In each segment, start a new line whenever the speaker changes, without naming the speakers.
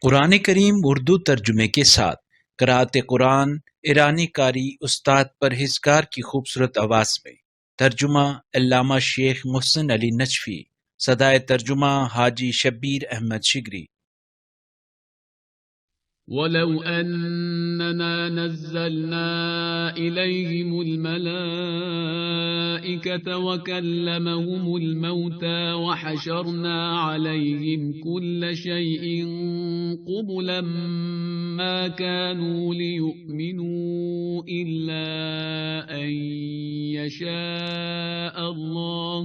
कुरान करीम उर्दू तर्जुमे के साथ क़राअत कुरान ईरानी कारी उस्ताद परहेज़गार की खूबसूरत आवाज़ में। तर्जुमा अल्लामा शेख मोहसिन अली नजफी। सदाए तर्जुमा हाजी शब्बीर अहमद शिगरी।
वलौ अन्नना नज़्ज़लना इलैहिमुल मलाइकता व कल्लमहुमुल मौता व हशरना अलैहिम कुल्ल शैइन क़ुबुलन मा कानू लियुमिनू इल्ला अन यशा अल्लाह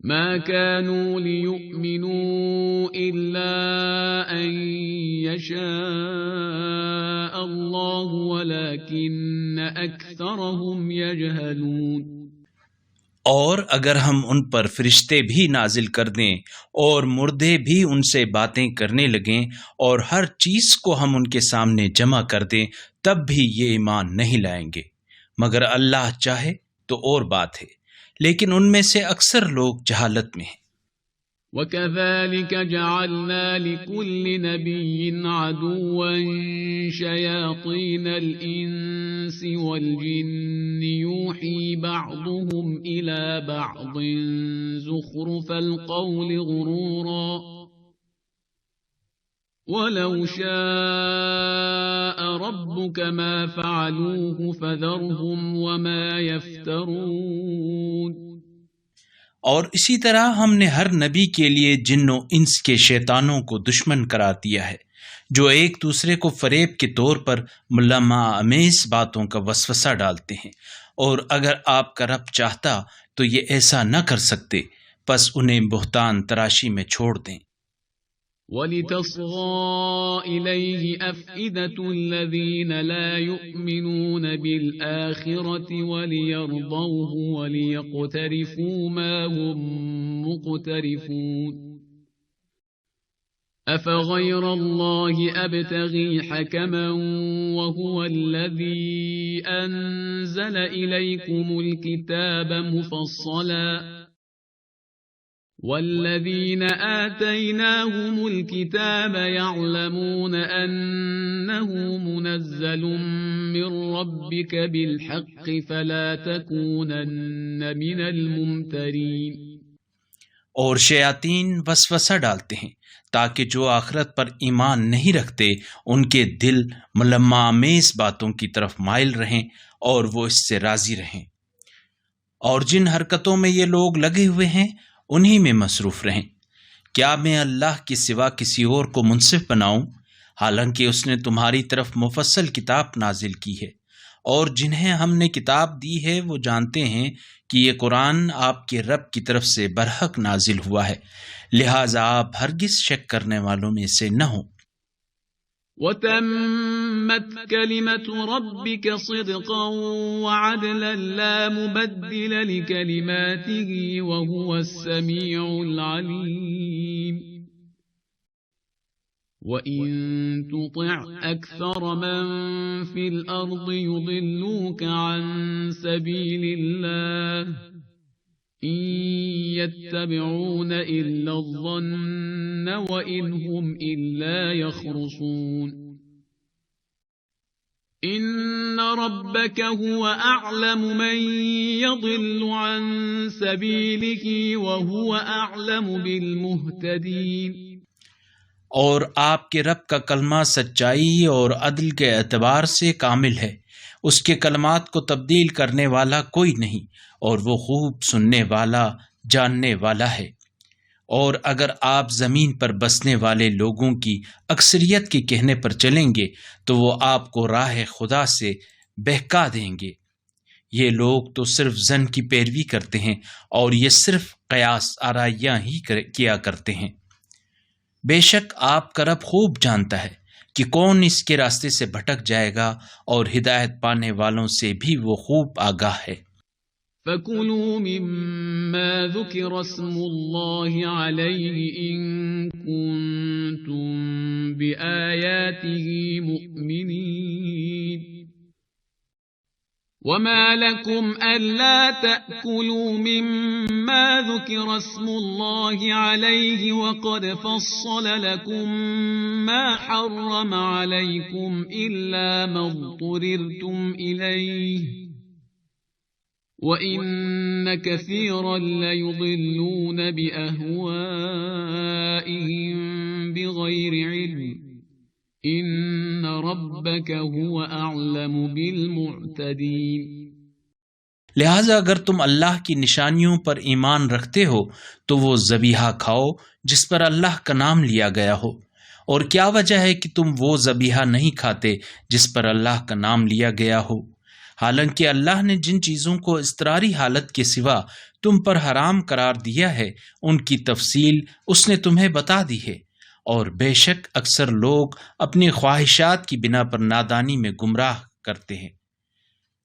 ما كانوا ليؤمنوا إلا أن يشاء الله ولكن أكثرهم يجهلون।
और अगर हम उन पर फरिश्ते भी नाजिल कर दें और मुर्दे भी उनसे बातें करने लगें और हर चीज़ को हम उनके सामने जमा कर दें, तब भी ये ईमान नहीं लाएंगे, मगर अल्लाह चाहे तो और बात है, लेकिन उनमें से अक्सर लोग जहालत में हैं।
وكذلك جعلنا لكل نبي عدوا شياطين الإنس والجن يوحي بعضهم إلى بعض زخرف القول غرورا ولو شاء ربك ما فعلوه فذرهم وما يفترون।
और इसी तरह हमने हर नबी के लिए जिन्नों इंस के शैतानों को दुश्मन करार दिया है, जो एक दूसरे को फरेब के तौर पर मुल्लमा अमेज बातों का वसवसा डालते हैं, और अगर आपका रब चाहता तो ये ऐसा न कर सकते, बस उन्हें बुहतान तराशी में छोड़ दें।
وَلِتَصْغَى إِلَيْهِ أَفْئِدَةُ الَّذِينَ لَا يُؤْمِنُونَ بِالْآخِرَةِ وَلِيَرْضَوْهُ وَلِيَقْتَرِفُوا مَا هُمْ مُقْتَرِفُونَ أَفَغَيْرَ اللَّهِ أَبْتَغِي حَكَمًا وَهُوَ الَّذِي أَنزَلَ إِلَيْكُمُ الْكِتَابَ مُفَصَّلًا والذين آتيناهم الكتاب يعلمون أنه منزل من ربك بالحق فلا تكونن من الممترين।
और शयातीन वसवसा डालते हैं ताकि जो आखिरत पर ईमान नहीं रखते उनके दिल मुलम्मा अमेज बातों की तरफ माइल रहें और वो इससे राजी रहें, और जिन हरकतों में ये लोग लगे हुए हैं उन्हीं में मसरूफ रहें। क्या मैं अल्लाह के सिवा किसी और को मुंसिफ बनाऊं, हालांकि उसने तुम्हारी तरफ मुफस्सल किताब नाजिल की है, और जिन्हें हमने किताब दी है वो जानते हैं कि ये कुरान आपके रब की तरफ से बरहक नाजिल हुआ है, लिहाजा आप हरगिज शक करने वालों में से न हो।
وتمت كلمة ربك صدقا وعدلا لا مبدل لكلماته وهو السميع العليم وإن تطع أكثر من في الأرض يضلوك عن سبيل الله إن يتبعون إلا الظن وإن هم إلا يخرصون إن ربك هو أعلم من يضل عن سبيله وهو أعلم بالمهتدين।
और आपके रब का कलमा सच्चाई और अदल के एतबार से कामिल है, उसके कलमात को तब्दील करने वाला कोई नहीं, और वो खूब सुनने वाला जानने वाला है। और अगर आप ज़मीन पर बसने वाले लोगों की अक्सरियत के कहने पर चलेंगे तो वो आपको राह खुदा से बहका देंगे। ये लोग तो सिर्फ जन की पैरवी करते हैं और ये सिर्फ कयास आराइयाँ ही किया करते हैं। बेशक आपका रब खूब जानता है कि कौन इसके रास्ते से भटक जाएगा, और हिदायत पाने वालों से भी वो खूब आगाह है।
فَكُلُوا مِمَّا ذُكِرَ اسْمُ اللَّهِ عَلَيْهِ إِن كُنتُم بِآيَاتِهِ مُؤْمِنِينَ وما لكم ألا تأكلوا مما ذكر اسم الله عليه وقد فصل لكم ما حرم عليكم إلا ما اضطررتم إليه وإن كثيرا ليضلون بأهوائهم بغير علم إن ربك هو أعلم بالمعتدين।
लिहाजा अगर तुम अल्लाह की निशानियों पर ईमान रखते हो तो वो ज़बीहा खाओ जिस पर अल्लाह का नाम लिया गया हो। और क्या वजह है कि तुम वो ज़बीहा नहीं खाते जिस पर अल्लाह का नाम लिया गया हो? हालांकि अल्लाह ने जिन चीज़ों को इज़्तिरारी हालत के सिवा तुम पर हराम करार दिया है उनकी तफसील उसने तुम्हें बता दी है। और बेशक अक्सर लोग अपनी ख्वाहिशात की बिना पर नादानी में गुमराह करते हैं।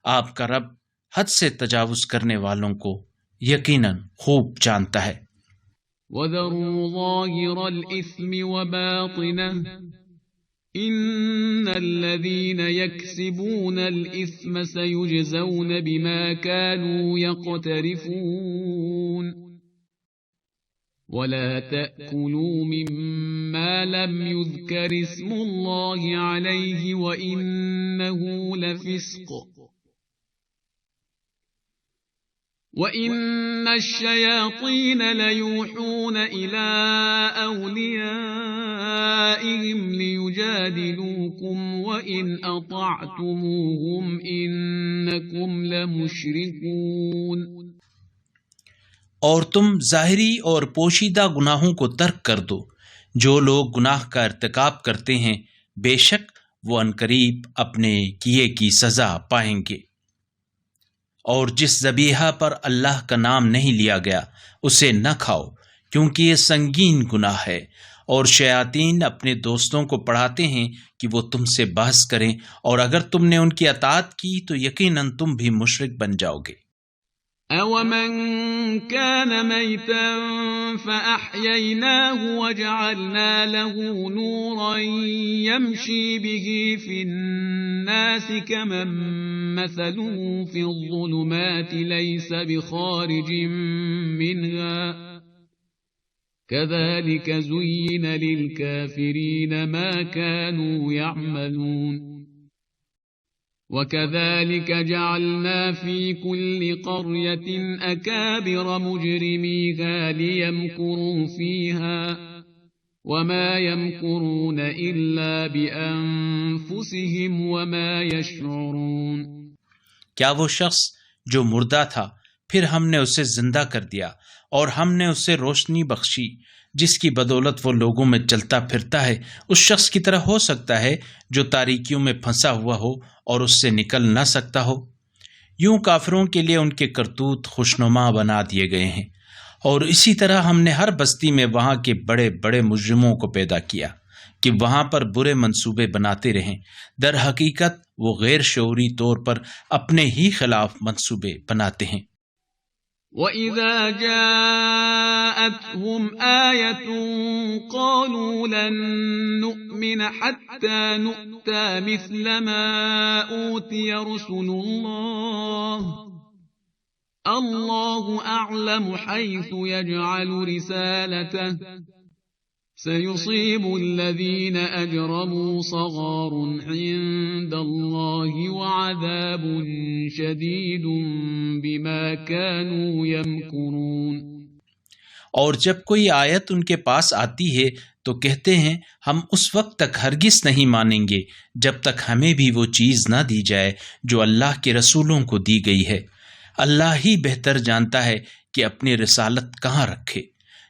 आपका रब हद से तजावुज करने वालों को यकीनन खूब जानता है।
वज़रू ज़ाहिरल इस्मि व बातिनह इन्नल्लज़ीन यक्सिबूनल इस्म सयुजज़ौन बिमा कानू यक़्तरिफून वला तअकुलू मिम्मा लम युज़कर इस्मुल्लाहि अलैहि व इन्नहु लफ़िस्क़ وَإِنَّ الشَّيَاطِينَ لَيُوحُونَ إِلَىٰ أَوْلِيَائِهِمْ لِيُجَادِلُوكُمْ وَإِنْ أَطَعْتُمُوهُمْ إِنَّكُمْ لَمُشْرِكُونَ।
और तुम ज़ाहिरी और पोशीदा गुनाहों को तर्क कर दो। जो लोग गुनाह का इर्तिकाब करते हैं बेशक वो अनकरीब अपने किए की सज़ा पाएंगे। और जिस ज़बीहा पर अल्लाह का नाम नहीं लिया गया उसे न खाओ क्योंकि ये संगीन गुनाह है। और शयातीन अपने दोस्तों को पढ़ाते हैं कि वो तुमसे बहस करें और अगर तुमने उनकी अताअत की तो यकीनन तुम भी मुशरिक बन जाओगे।
أَوَمَنْ كَانَ مَيْتًا فَأَحْيَيْنَاهُ وَجَعَلْنَا لَهُ نُورًا يَمْشِي بِهِ فِي النَّاسِ كَمَنْ مَثَلُهُ فِي الظُّلُمَاتِ لَيْسَ بِخَارِجٍ مِنْهَا كَذَلِكَ زُيِّنَ لِلْكَافِرِينَ مَا كَانُوا يَعْمَلُونَ وَكَذَلِكَ جَعَلْنَا فِي كُلِّ قَرْيَةٍ أَكَابِرَ مُجْرِمِيهَا لِيَمْكُرُوا فِيهَا وَمَا يَمْكُرُونَ إِلَّا بِأَنفُسِهِمْ وَمَا يَشْعُرُونَ।
क्या वो शख्स जो मुर्दा था फिर हमने उसे जिंदा कर दिया और हमने उसे रोशनी बख्शी जिसकी बदौलत वो लोगों में चलता फिरता है, उस शख्स की तरह हो सकता है जो तारीकियों में फंसा हुआ हो और उससे निकल न सकता हो? यूं काफिरों के लिए उनके करतूत खुशनुमा बना दिए गए हैं। और इसी तरह हमने हर बस्ती में वहाँ के बड़े बड़े मुजरिमों को पैदा किया कि वहाँ पर बुरे मंसूबे बनाते रहें। दर हकीकत वो गैर शऊरी तौर पर अपने ही खिलाफ मंसूबे बनाते हैं।
وَإِذَا جَاءَتْهُمْ آيَةٌ قَالُوا لَن نُّؤْمِنَ حَتَّى نُؤْتَىٰ مِثْلَ مَا أُوتِيَ رُسُلُ اللَّهُ أَعْلَمُ حَيْثُ يَجْعَلُ رِسَالَتَهُ سيصيب الذين أجرموا صغار عند الله وعذاب شديد بما كانوا يمكرون।
और जब कोई आयत उनके पास आती है तो कहते हैं हम उस वक्त तक हरगिज नहीं मानेंगे जब तक हमें भी वो चीज़ ना दी जाए जो अल्लाह के रसूलों को दी गई है। अल्लाह ही बेहतर जानता है कि अपनी रिसालत कहाँ रखे।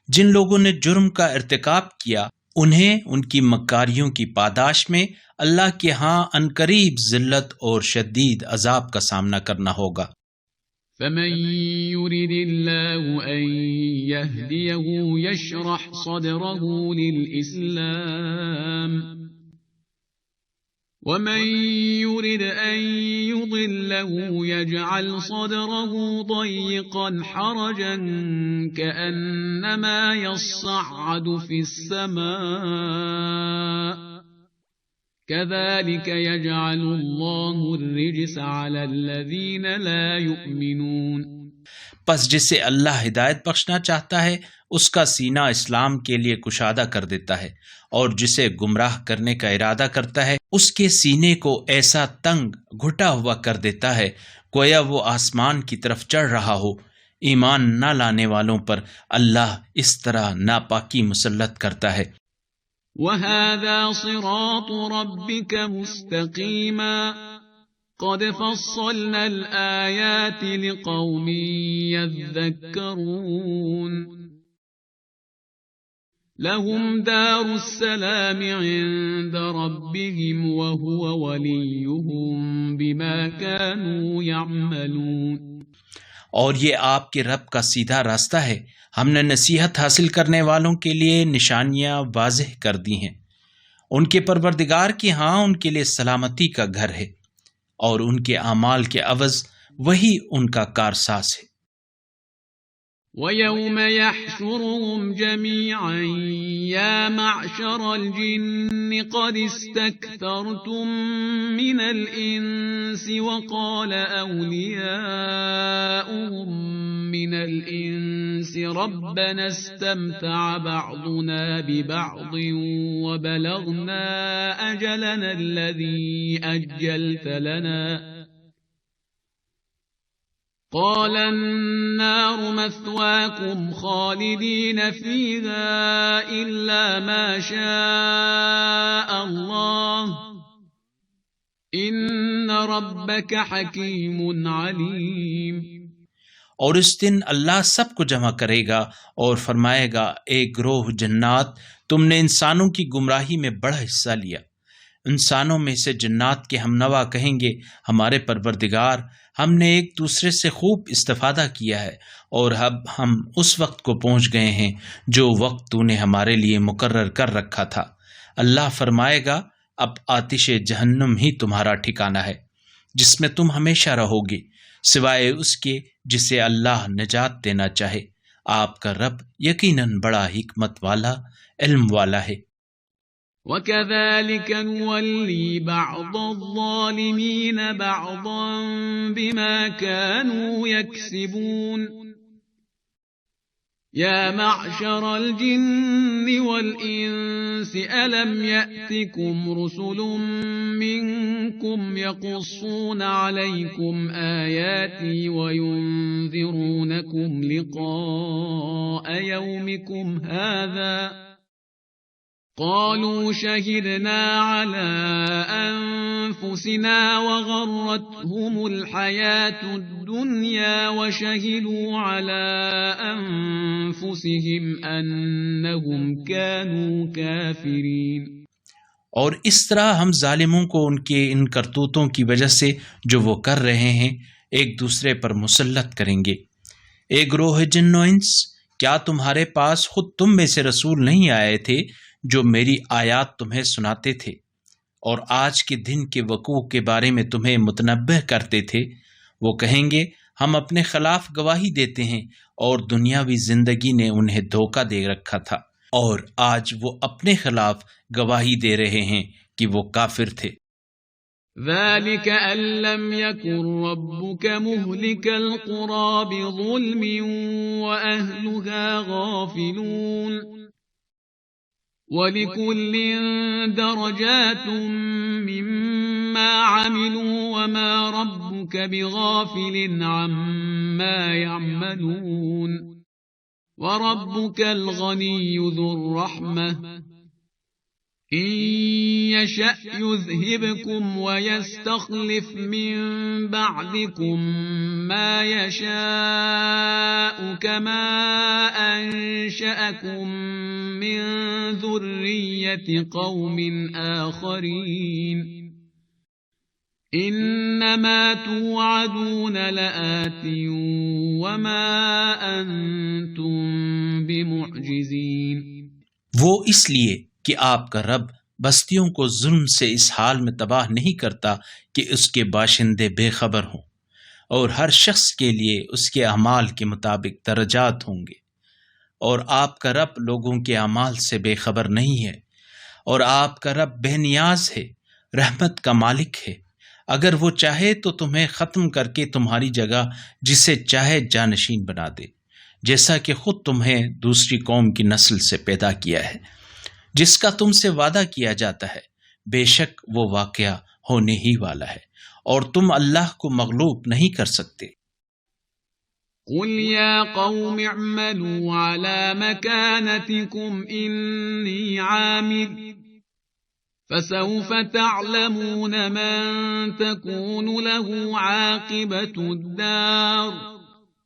जिन लोगों ने जुर्म का इर्तिकाब किया उन्हें उनकी मक्कारियों की पादाश में अल्लाह के यहाँ अनकरीब जिल्लत और शदीद अजाब का सामना करना होगा।
فَمَن يُرِدِ اللَّهُ أَن يَهْدِيَهُ يَشْرَحْ صَدْرَهُ لِلْإِسْلَامِ وَمَن يُرِدْ أَن يُضِلَّهُ يَجْعَلْ صَدْرَهُ ضَيِّقًا حَرَجًا كَأَنَّمَا يَصَّعَّدُ فِي السَّمَاءِ كذلك يجعل الله الرجس على الذين لا يؤمنون।
बस जिसे अल्लाह हिदायत बख्शना चाहता है उसका सीना इस्लाम के लिए कुशादा कर देता है, और जिसे गुमराह करने का इरादा करता है उसके सीने को ऐसा तंग घुटा हुआ कर देता है गोया वो आसमान की तरफ चढ़ रहा हो। ईमान न लाने वालों पर अल्लाह इस तरह नापाकी मुसल्लत करता है।
वहादा सिरात रब्बिक मुस्तकीमा क़द फ़स्सलनल आयाति लिक़ौमिन यज़्ज़क्करून लहुम दारुस्सलाम इंद रब्बिहिम वहुव वलियुहुम बिमा कानू यअमलून।
और ये आपके रब का सीधा रास्ता है। हमने नसीहत हासिल करने वालों के लिए निशानियां वाज़ेह कर दी हैं। उनके परवरदिगार की हाँ उनके लिए सलामती का घर है, और उनके अमाल के अवज़ वही उनका कारसाज है।
वयौम यहशुरुहुम जमीअन या मअशरल जिन्न क़द इस्तक्तरतुम मिनल इंसि वक़ाल औलियाउहुम मिनल इंसि रब्बना इस्तमतअ बअदुना बिबअदिन वबलगना अजलना अल्लज़ी अज्जलत लना क़ाल अन्नार मथवाकुम ख़ालिदीन फ़ीहा इल्ला मा शाअ अल्लाह इन्न रब्बक हकीमुन अलीम।
और इस दिन अल्लाह सबको जमा करेगा और फरमाएगा, एक ग्रोह जन्नात तुमने इंसानों की गुमराही में बड़ा हिस्सा लिया। इंसानों में से जन्नात के हमनवा कहेंगे, हमारे परवरदिगार हमने एक दूसरे से खूब इस्तिफादा किया है, और अब हम उस वक्त को पहुंच गए हैं जो वक्त तूने हमारे लिए मुकर्रर कर रखा था। अल्लाह फरमाएगा, अब आतिश जहन्नुम ही तुम्हारा ठिकाना है जिसमें तुम हमेशा रहोगे, सिवाय उसके जिसे अल्लाह निजात देना चाहे। आपका रब यकीनन बड़ा हिकमत वाला, इल्म वाला है।
वकज़ालिक नुवल्ली बअज़-ज़ालिमीन बअज़न बिमा कानू यक्सिबून। या मअशरल जिन्नि वल इंसि अलम यअतिकुम रुसुलुम मिनकुम यक़ुस्सून अलैकुम आयाती वयुन्ज़िरूनकुम लिक़ाअ यौमिकुम हाज़ा क़ालू शहिदना अला अन्फुसिना वग़र्रतहुमुल हयातुद दुनिया वशहिदू अला अन्फुसिहिम अन्नहुम कानू काफिरीन।
और इस तरह हम जालिमों को उनके इन करतूतों की वजह से जो वो कर रहे हैं एक दूसरे पर मुसल्लत करेंगे। एक ग्रोह जिन्नो इंस, क्या तुम्हारे पास खुद तुम में से रसूल नहीं आए थे जो मेरी आयात तुम्हें सुनाते थे और आज के दिन के वकूअ के बारे में तुम्हें मुतनब्बह करते थे? वो कहेंगे, हम अपने खिलाफ गवाही देते हैं और दुनियावी जिंदगी ने उन्हें धोखा दे रखा था, और आज वो अपने खिलाफ गवाही दे रहे हैं कि वो काफिर थे।
ذلك أن لم يكن ربك مهلك القرى بظلم وأهلها غافلون ولكل درجات مما عملوا وما ربك بغافل عما يعملون وربك الغني ذو الرحمة إن يشأ يذهبكم ويستخلف من بعدكم ما يشاء كما أنشأكم من ذرية قوم آخرين إنما توعدون لآت وما أنتم بمعجزين।
वो इसलिए कि आपका रब बस्तियों को जुल्म से इस हाल में तबाह नहीं करता कि उसके बाशिंदे बेखबर हों, और हर शख्स के लिए उसके अमाल के मुताबिक दर्जात होंगे। और आपका रब लोगों के अमाल से बेखबर नहीं है, और आपका रब बेनियाज है, रहमत का मालिक है। अगर वो चाहे तो तुम्हें खत्म करके तुम्हारी जगह जिसे चाहे जानशीन बना दे, जैसा कि खुद तुम्हें दूसरी कौम की नस्ल से पैदा किया है। जिसका तुमसे वादा किया जाता है, बेशक वो वाकया होने ही वाला है, और तुम अल्लाह को मगलूब नहीं कर सकते।
قل يا قوم اعملوا على مكانتكم إني عامل فسوف تعلمون من تكون له عاقبة الدار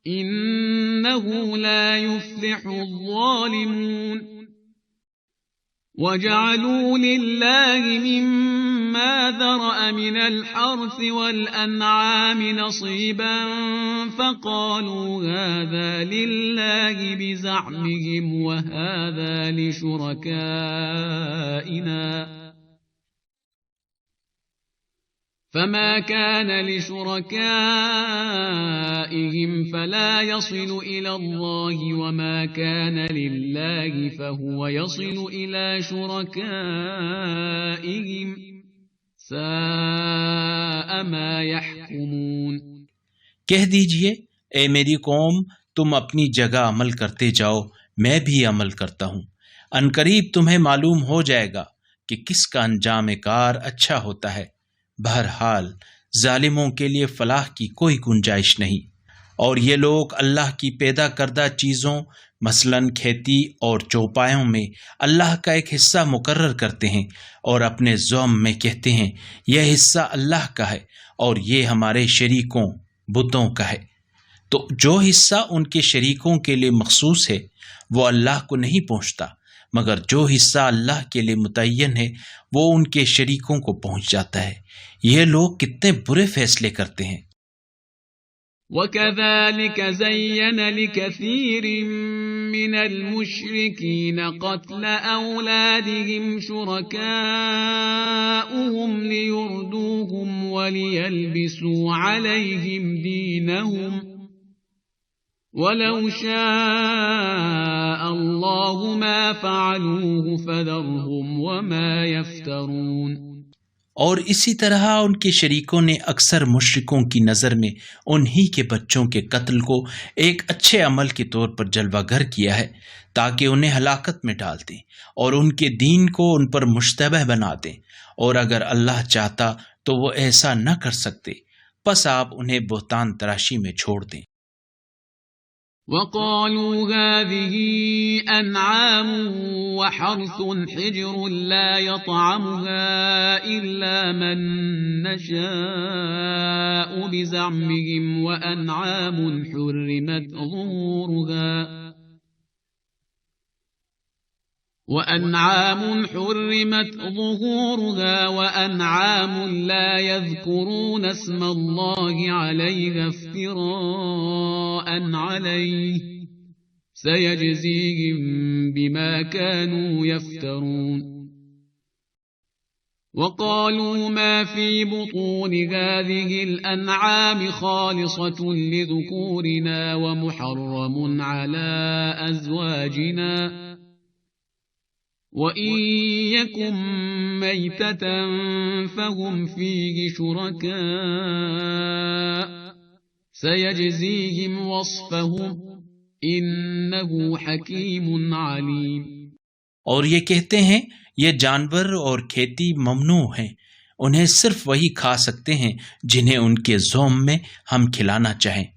إنه لا يفلح الظالمون وجعلوا لله مما ذرأ من الحرث والأنعام نصيبا فقالوا هذا لله بزعمهم وهذا لشركائنا فما كان لشركائهم فلا يصل إلى الله وما كان لله فهو يصل إلى شركائهم ساء ما يحكمون।
कह दीजिए, ए मेरी कौम, तुम अपनी जगह अमल करते जाओ, मैं भी अमल करता हूँ। अनकरीब तुम्हें मालूम हो जाएगा कि किसका अंजाम कार अच्छा होता है। बहरहाल जालिमों के लिए फलाह की कोई गुंजाइश नहीं। और ये लोग अल्लाह की पैदा करदा चीज़ों मसलन खेती और चौपायों में अल्लाह का एक हिस्सा मुकर्रर करते हैं और अपने ज़ौम में कहते हैं यह हिस्सा अल्लाह का है और ये हमारे शरीकों बुतों का है। तो जो हिस्सा उनके शरीकों के लिए मखसूस है वो अल्लाह को नहीं पहुँचता, मगर जो हिस्सा अल्लाह के लिए मुतय्यन है वो उनके शरीकों को पहुँच जाता है। ये लोग कितने बुरे फैसले करते हैं।
وَكَذَلِكَ زَيَّنَ لِكَثِيرٍ مِّنَ الْمُشْرِكِينَ قَتْلَ أَوْلَادِهِمْ شُرَكَاؤُهُمْ لِيُرْدُوهُمْ وَلِيَلْبِسُوا عَلَيْهِمْ دِينَهُمْ وَلَوْ شَاءَ اللَّهُ مَا فَعَلُوهُ فَذَرْهُمْ وَمَا يَفْتَرُونَ।
और इसी तरह उनके शरीकों ने अक्सर मुशरिकों की नज़र में उन्हीं के बच्चों के कत्ल को एक अच्छे अमल के तौर पर जलवागर किया है ताकि उन्हें हलाकत में डाल दें और उनके दीन को उन पर मुश्तबह बना दें। और अगर अल्लाह चाहता तो वो ऐसा न कर सकते, बस आप उन्हें बुहतान तराशी में छोड़ दें।
وَقَالُوا هَٰذِهِ أَنْعَامٌ وَحَرْثٌ حِجْرٌ لَّا يَطْعَمُهَا إِلَّا مَن نَّشَاءُ بِزَعْمِهِمْ وَأَنْعَامٌ حُرِّمَتْ ظُهُورُهَا وَأَنْعَامٌ لَّا يَذْكُرُونَ اسْمَ اللَّهِ عَلَيْهَا افْتِرَاءً عَلَيْهِ سَيَجْزِيهِم بِمَا كَانُوا يَفْتَرُونَ وَقَالُوا مَا فِي بُطُونِ هَٰذِهِ الْأَنْعَامِ خَالِصَةٌ لِّذُكُورِنَا وَمُحَرَّمٌ عَلَىٰ أَزْوَاجِنَا وَإِن يَكُن مَّيْتَةً فَهُمْ فِيهِ شُرَكَاءُ سَيَجْزِيهِمْ وَصْفَهُمْ إِنَّهُ حَكِيمٌ عَلِيمٌ।
और ये कहते हैं ये जानवर और खेती ममनू हैं, उन्हें सिर्फ वही खा सकते हैं जिन्हें उनके ज़ौम में हम खिलाना चाहें।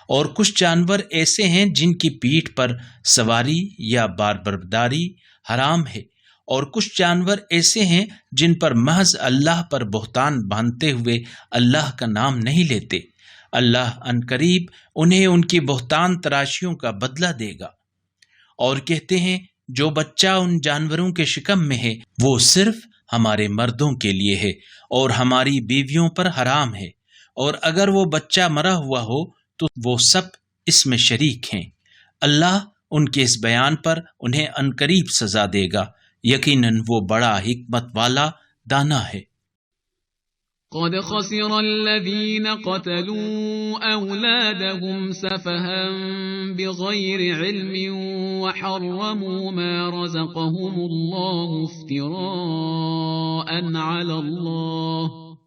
और कुछ जानवर ऐसे हैं जिनकी पीठ पर सवारी या बारबरदारी हराम है, और कुछ जानवर ऐसे हैं जिन पर महज अल्लाह पर बुहतान बांधते हुए अल्लाह का नाम नहीं लेते। अल्लाह अनकरीब उन्हें उनकी बुहतान तराशियों का बदला देगा। और कहते हैं जो बच्चा उन जानवरों के शिकम में है वो सिर्फ हमारे मर्दों के लिए है और हमारी बीवियों पर हराम है, और अगर वो बच्चा मरा हुआ हो तो वो सब इसमें शरीक हैं। अल्लाह उनके इस बयान पर उन्हें अनकरीब सजा देगा, यकीनन वो बड़ा हिकमत वाला दाना है।
قد خسر الذين قتلوا أولادهم سفها بغير علم وحرموا ما رزقهم الله افتراء على الله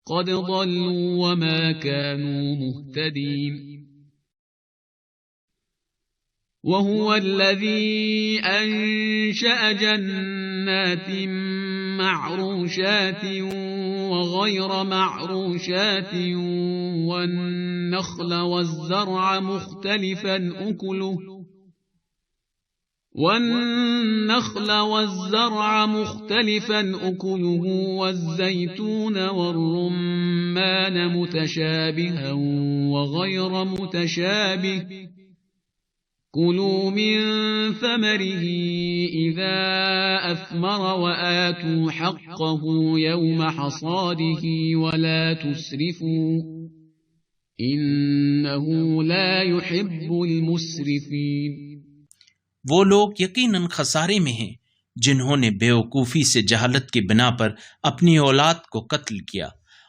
قد ضلوا وما كانوا مهتدين وهو الذي أنشأ جنات معروشات وغير معروشات والنخل والزرع مختلفا أكله والزيتون والرمان متشابها وغير متشابه كلوا من ثمره إذا أثمر وآتوا حقه يوم حصاده ولا تسرفوا إنه لا يحب المسرفين।
वो लोग यकीनन खसारे में हैं जिन्होंने बेवकूफ़ी से जहालत की बिना पर अपनी औलाद को कत्ल किया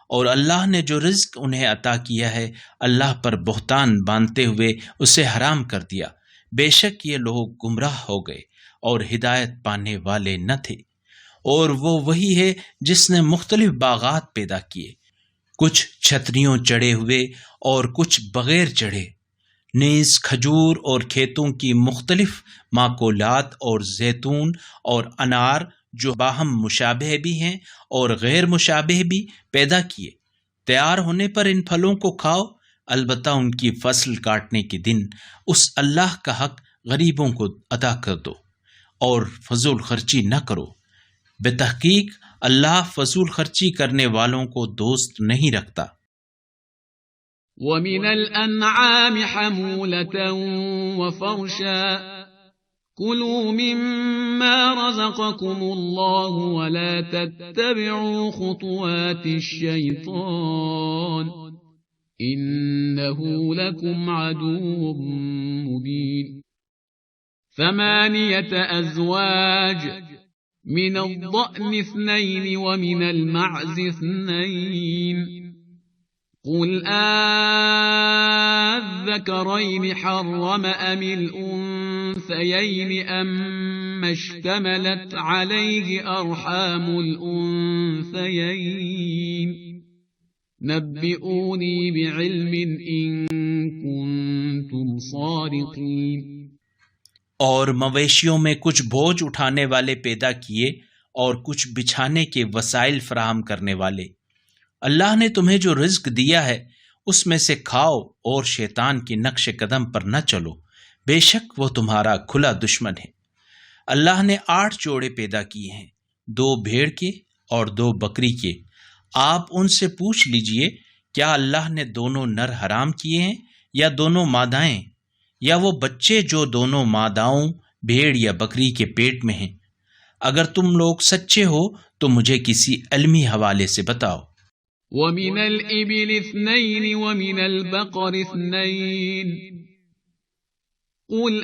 और अल्लाह ने जो रिज्क उन्हें अता किया है अल्लाह पर बहतान बांधते हुए उसे हराम कर दिया। बेशक ये लोग गुमराह हो गए और हिदायत पाने वाले न थे। और वो वही है जिसने मुख्तलिफ बागात पैदा किए, कुछ छतरियों चढ़े हुए और कुछ बगैर चढ़े, नीज खजूर और खेतों की मुख्तलिफ माकूलात और जैतून और अनार जो बाहम मुशाबह भी हैं और गैर मुशाबह भी पैदा किए। तैयार होने पर इन फलों को खाओ, अलबत्ता उनकी फसल काटने के दिन उस अल्लाह का हक गरीबों को अदा कर दो और फजूल खर्ची न करो। बेतहकीक अल्लाह फजूल खर्ची करने वालों को दोस्त नहीं रखता।
वमिनल अन्आम हमूलतन वफरशा कुलू मिम्मा रज़क़कुमुल्लाहु वला तत्तबिउ खुतुवातिश शैतान इन्नहु लकुम अदुव्वुम मुबीन। ثمانية أزواج من الضأن اثنين ومن المعز اثنين قل أذكرين حرم أم الأنثيين أما اشتملت عليه أرحام الأنثيين نبئوني بعلم إن كنتم صادقين।
और मवेशियों में कुछ बोझ उठाने वाले पैदा किए और कुछ बिछाने के वसाइल फराहम करने वाले। अल्लाह ने तुम्हें जो रिज्क दिया है उसमें से खाओ और शैतान के नक्श कदम पर न चलो, बेशक वो तुम्हारा खुला दुश्मन है। अल्लाह ने 8 जोड़े पैदा किए हैं, 2 भेड़ के और 2 बकरी के। आप उनसे पूछ लीजिए, क्या अल्लाह ने दोनों नर हराम किए हैं या दोनों मादाएं, या वो बच्चे जो दोनों मादाओं भेड़ या बकरी के पेट में हैं? अगर तुम लोग सच्चे हो तो मुझे किसी इल्मी हवाले से बताओ।
वमिनल इबिल इस्नैन वमिनल बकर इस्नैन कुल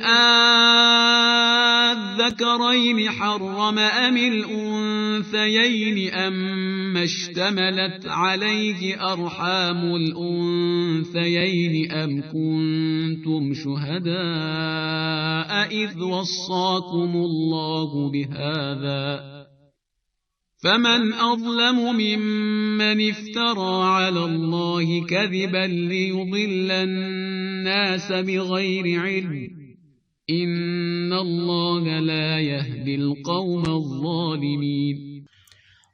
अज़्ज़करैन हर्रम अमिल उन्सयैन अम्मा इश्तमलत अलैहि अर्हामुल उन्सयैन अम कुन्तुम शुहदाअ इज़ वस्साकुमुल्लाहु बिहाज़ा फमन अज़लमु मिम्मन इफ्तरा अलल्लाहि कज़िबन लियुदिल्लन नास बिगैरि इल्म इन्नल्लाह ला यहदिल कौमल ज़ालिमीन।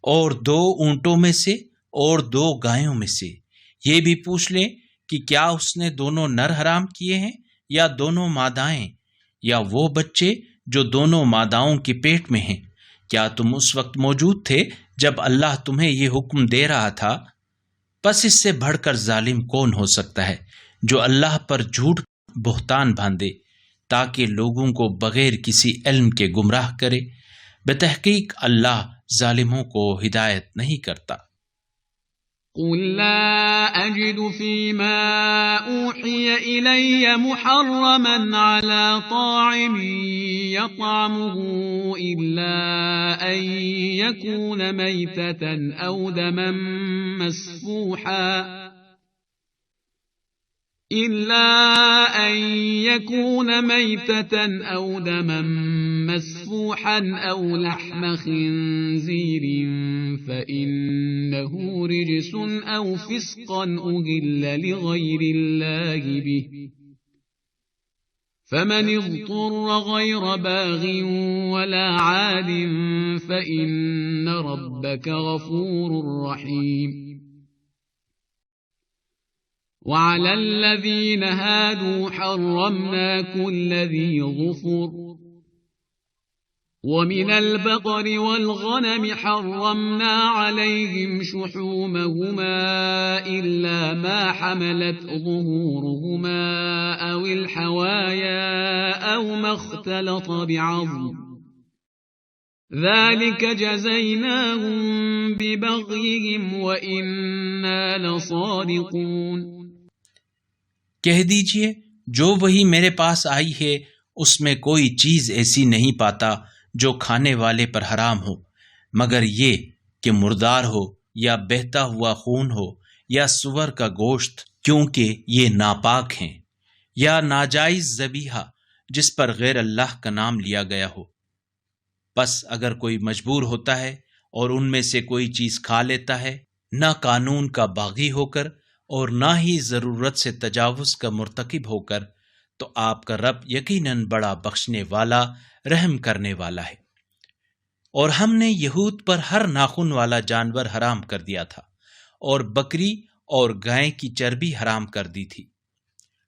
और 2 ऊंटों में से और 2 गायों में से ये भी पूछ लें कि क्या उसने दोनों नर हराम किए हैं या दोनों मादाएं, या वो बच्चे जो दोनों मादाओं के पेट में हैं। क्या तुम उस वक्त मौजूद थे जब अल्लाह तुम्हें ये हुक्म दे रहा था? बस इससे बढ़कर जालिम कौन हो सकता है जो अल्लाह पर झूठ बुहतान बांधे ताकि लोगों को बगैर किसी इल्म के गुमराह करे। बेतहकीक अल्लाह जालिमों को हिदायत नहीं करता।
قل لا أجد فيما أوحي إلي محرما على طاعم يطعمه إلا أن يكون ميتة أو دما مسفوحا أو لحم خنزير فإنه رجس أو فسقا أهل لغير الله به فمن اضطر غير باغ ولا عاد فإن ربك غفور رحيم وعلى الذين هادوا حرمنا كل ذي ظفر ومن البقر والغنم حرمنا عليهم شحومهما إلا ما حملت ظهورهما أو الحوايا أو ما اختلط بعظم ذلك جزيناهم ببغيهم وإنا لصادقون
कह दीजिए, जो वही मेरे पास आई है उसमें कोई चीज ऐसी नहीं पाता जो खाने वाले पर हराम हो, मगर ये कि मुर्दार हो या बहता हुआ खून हो या सुअर का गोश्त, क्योंकि ये नापाक हैं, या नाजायज ज़बीहा जिस पर गैर अल्लाह का नाम लिया गया हो। बस अगर कोई मजबूर होता है और उनमें से कोई चीज खा लेता है, ना कानून का बागी होकर और ना ही जरूरत से तजावुज का मुर्तकिब होकर, तो आपका रब यकीनन बड़ा बख्शने वाला, रहम करने वाला है। और हमने यहूद पर हर नाखून वाला जानवर हराम कर दिया था और बकरी और गाय की चर्बी हराम कर दी थी,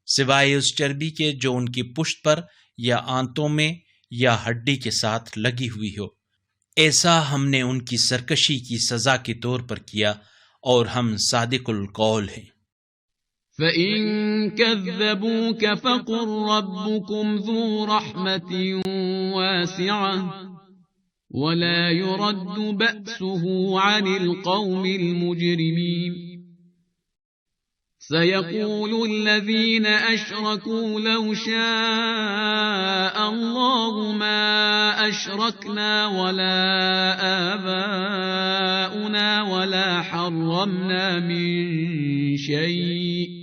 सिवाय उस चर्बी के जो उनकी पुश्त पर या आंतों में या हड्डी के साथ लगी हुई हो। ऐसा हमने उनकी सरकशी की सजा के तौर पर किया और हम सादिकुल कौल हैं।
فإن كذبوك فقل ربكم ذو رحمة واسعة ولا يرد بأسه عن القوم المجرمين سيقول الذين أشركوا لو شاء الله ما أشركنا ولا آباؤنا ولا حرمنا من شيء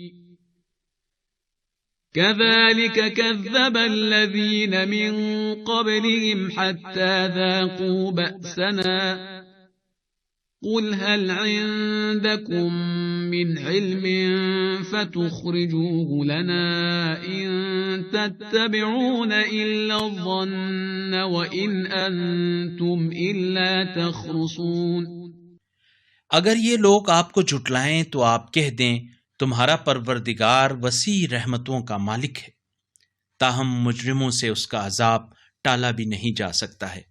كذلك كذب الذين من قبلهم حتى ذاقوا بأسنا قل هل عندكم من علم فتخرجوه لنا إن تتبعون إلا الظن وإن أنتم إلا تخرصون।
अगर ये लोग आपको झुटलाएं तो आप कह दें, तुम्हारा परवरदिगार वसी रहमतों का मालिक है, ताहम मुजरिमों से उसका अजाब टाला भी नहीं जा सकता है।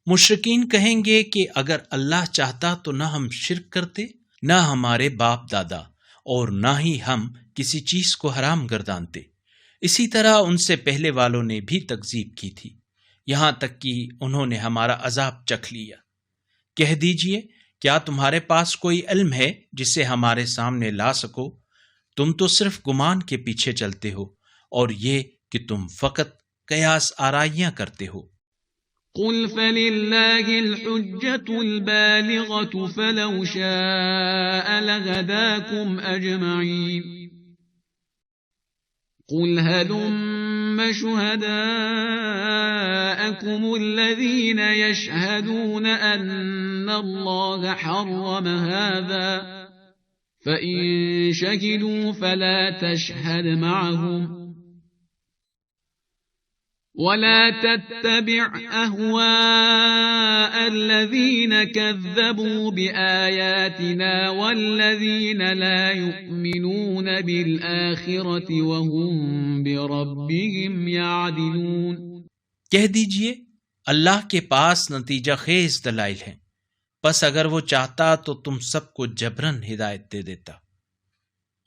मुशरिकीन कहेंगे कि अगर अल्लाह चाहता तो न हम शिर्क करते, न हमारे बाप दादा, और न ही हम किसी चीज को हराम गर्दानते। इसी तरह उनसे पहले वालों ने भी तकजीब की थी, यहां तक कि उन्होंने हमारा अजाब चख लिया। कह दीजिए, क्या तुम्हारे पास कोई इल्म है जिसे हमारे सामने ला सको? तुम तो सिर्फ गुमान के पीछे चलते हो और ये कि तुम फकत कयास आराइयां करते हो।
قل فلله الحجة البالغة فلو شاء لهداكم أجمعين قل هلم شهداءكم الذين يشهدون أن الله حرم هذا فإن شهدوا فلا تشهد معهم ولا تتبع أهواء الذين كذبوا بآياتنا والذين لا يؤمنون بالآخرة وهم بربهم يعدلون।
कह दीजिए, अल्लाह के पास नतीजा खेज दलाइल हैं, बस अगर वो चाहता तो तुम सबको जबरन हिदायत दे देता।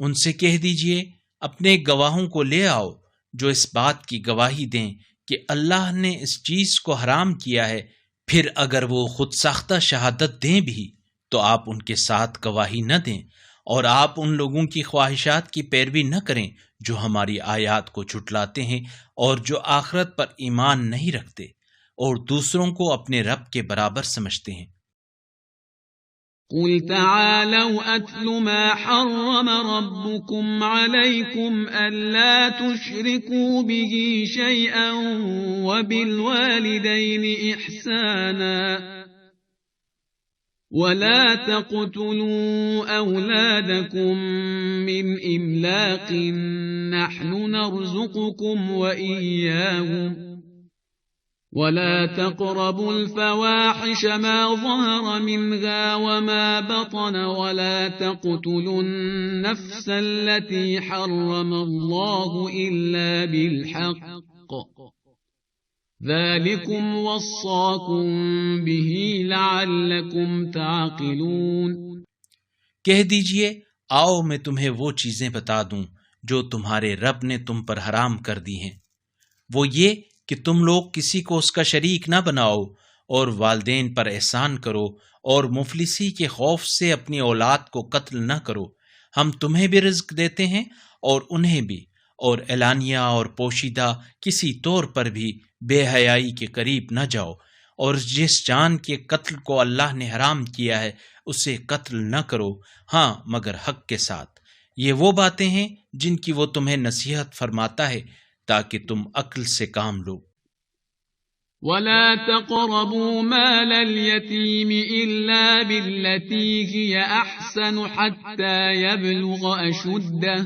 उनसे कह दीजिए, अपने गवाहों को ले आओ जो इस बात की गवाही दें कि अल्लाह ने इस चीज को हराम किया है। फिर अगर वो खुद साख्ता शहादत दें भी तो आप उनके साथ गवाही न दें, और आप उन लोगों की ख्वाहिशात की पैरवी न करें जो हमारी आयत को झुटलाते हैं और जो आखिरत पर ईमान नहीं रखते और दूसरों को अपने रब के बराबर समझते हैं।
قل تعالوا أتل ما حرم ربكم عليكم ألا تشركوا به شيئا وبالوالدين إحسانا ولا تقتلوا أولادكم من إملاق نحن نرزقكم وإياهم ولا تقربوا الفواحش ما ظهر منها وما بطن ولا تقتلوا النفس التي حرم الله إلا بالحق ذلكم وصاكم به لعلكم تعقلون।
कह दीजिए, आओ मैं तुम्हें वो चीजें बता दूं जो तुम्हारे रब ने तुम पर हराम कर दी हैं। वो ये कि तुम लोग किसी को उसका शरीक न बनाओ और वालिदैन पर एहसान करो और मुफलिसी के खौफ से अपनी औलाद को कत्ल न करो। हम तुम्हें भी रिज्क देते हैं और उन्हें भी, और एलानिया और पोशीदा किसी तौर पर भी बेहयाई के करीब न जाओ, और जिस जान के कत्ल को अल्लाह ने हराम किया है उसे कत्ल न करो, हाँ मगर हक के साथ। ये वो बातें हैं जिनकी वो तुम्हें नसीहत फरमाता है ताकि तुम अक्ल से काम लो।
वला तक़रबू माल अल-यतीम इल्ला बिल्लती हिय अहसन हत्ता यबलुग अशुद्दह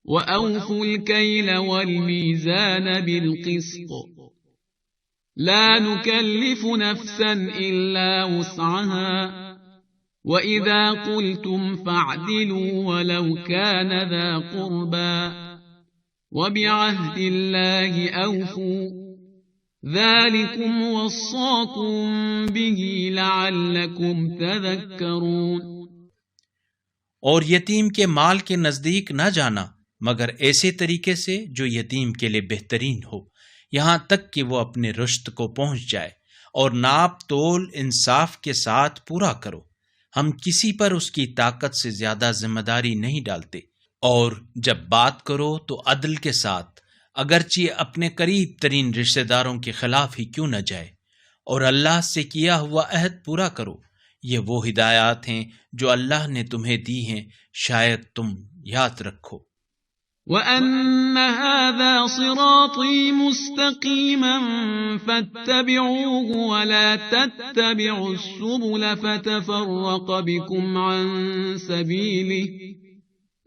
व औफुल कैल वल मीज़ान बिल-क़िस्त ला नुकल्लिफु नफ्सन इल्ला वुस्अहा व इज़ा क़ुल्तुम फ़अदिलू वलौ कान ज़ा क़ुर्बा वबिअहदिल्लाहि औफू ज़ालिकुम वस्साकुम बिही लअल्लकुम तज़क्करून।
और यतीम के माल के नजदीक न जाना मगर ऐसे तरीके से जो यतीम के लिए बेहतरीन हो, यहाँ तक कि वो अपने रुश्त को पहुँच जाए, और नाप तोल इंसाफ के साथ पूरा करो। हम किसी पर उसकी ताकत से ज्यादा जिम्मेदारी नहीं डालते, और जब बात करो तो अदल के साथ, अगरचे अपने करीब तरीन रिश्तेदारों के खिलाफ ही क्यों न जाए, और अल्लाह से किया हुआ अहद पूरा करो। ये वो हिदायत हैं जो अल्लाह ने तुम्हें दी हैं, शायद तुम याद रखो।
वअन्न हाज़ा सिराती मुस्तक़ीमन फत्तबिऊहु वला तत्तबिउस्सुबुल फतफ़र्रक़ बिकुम अन सबीलिहि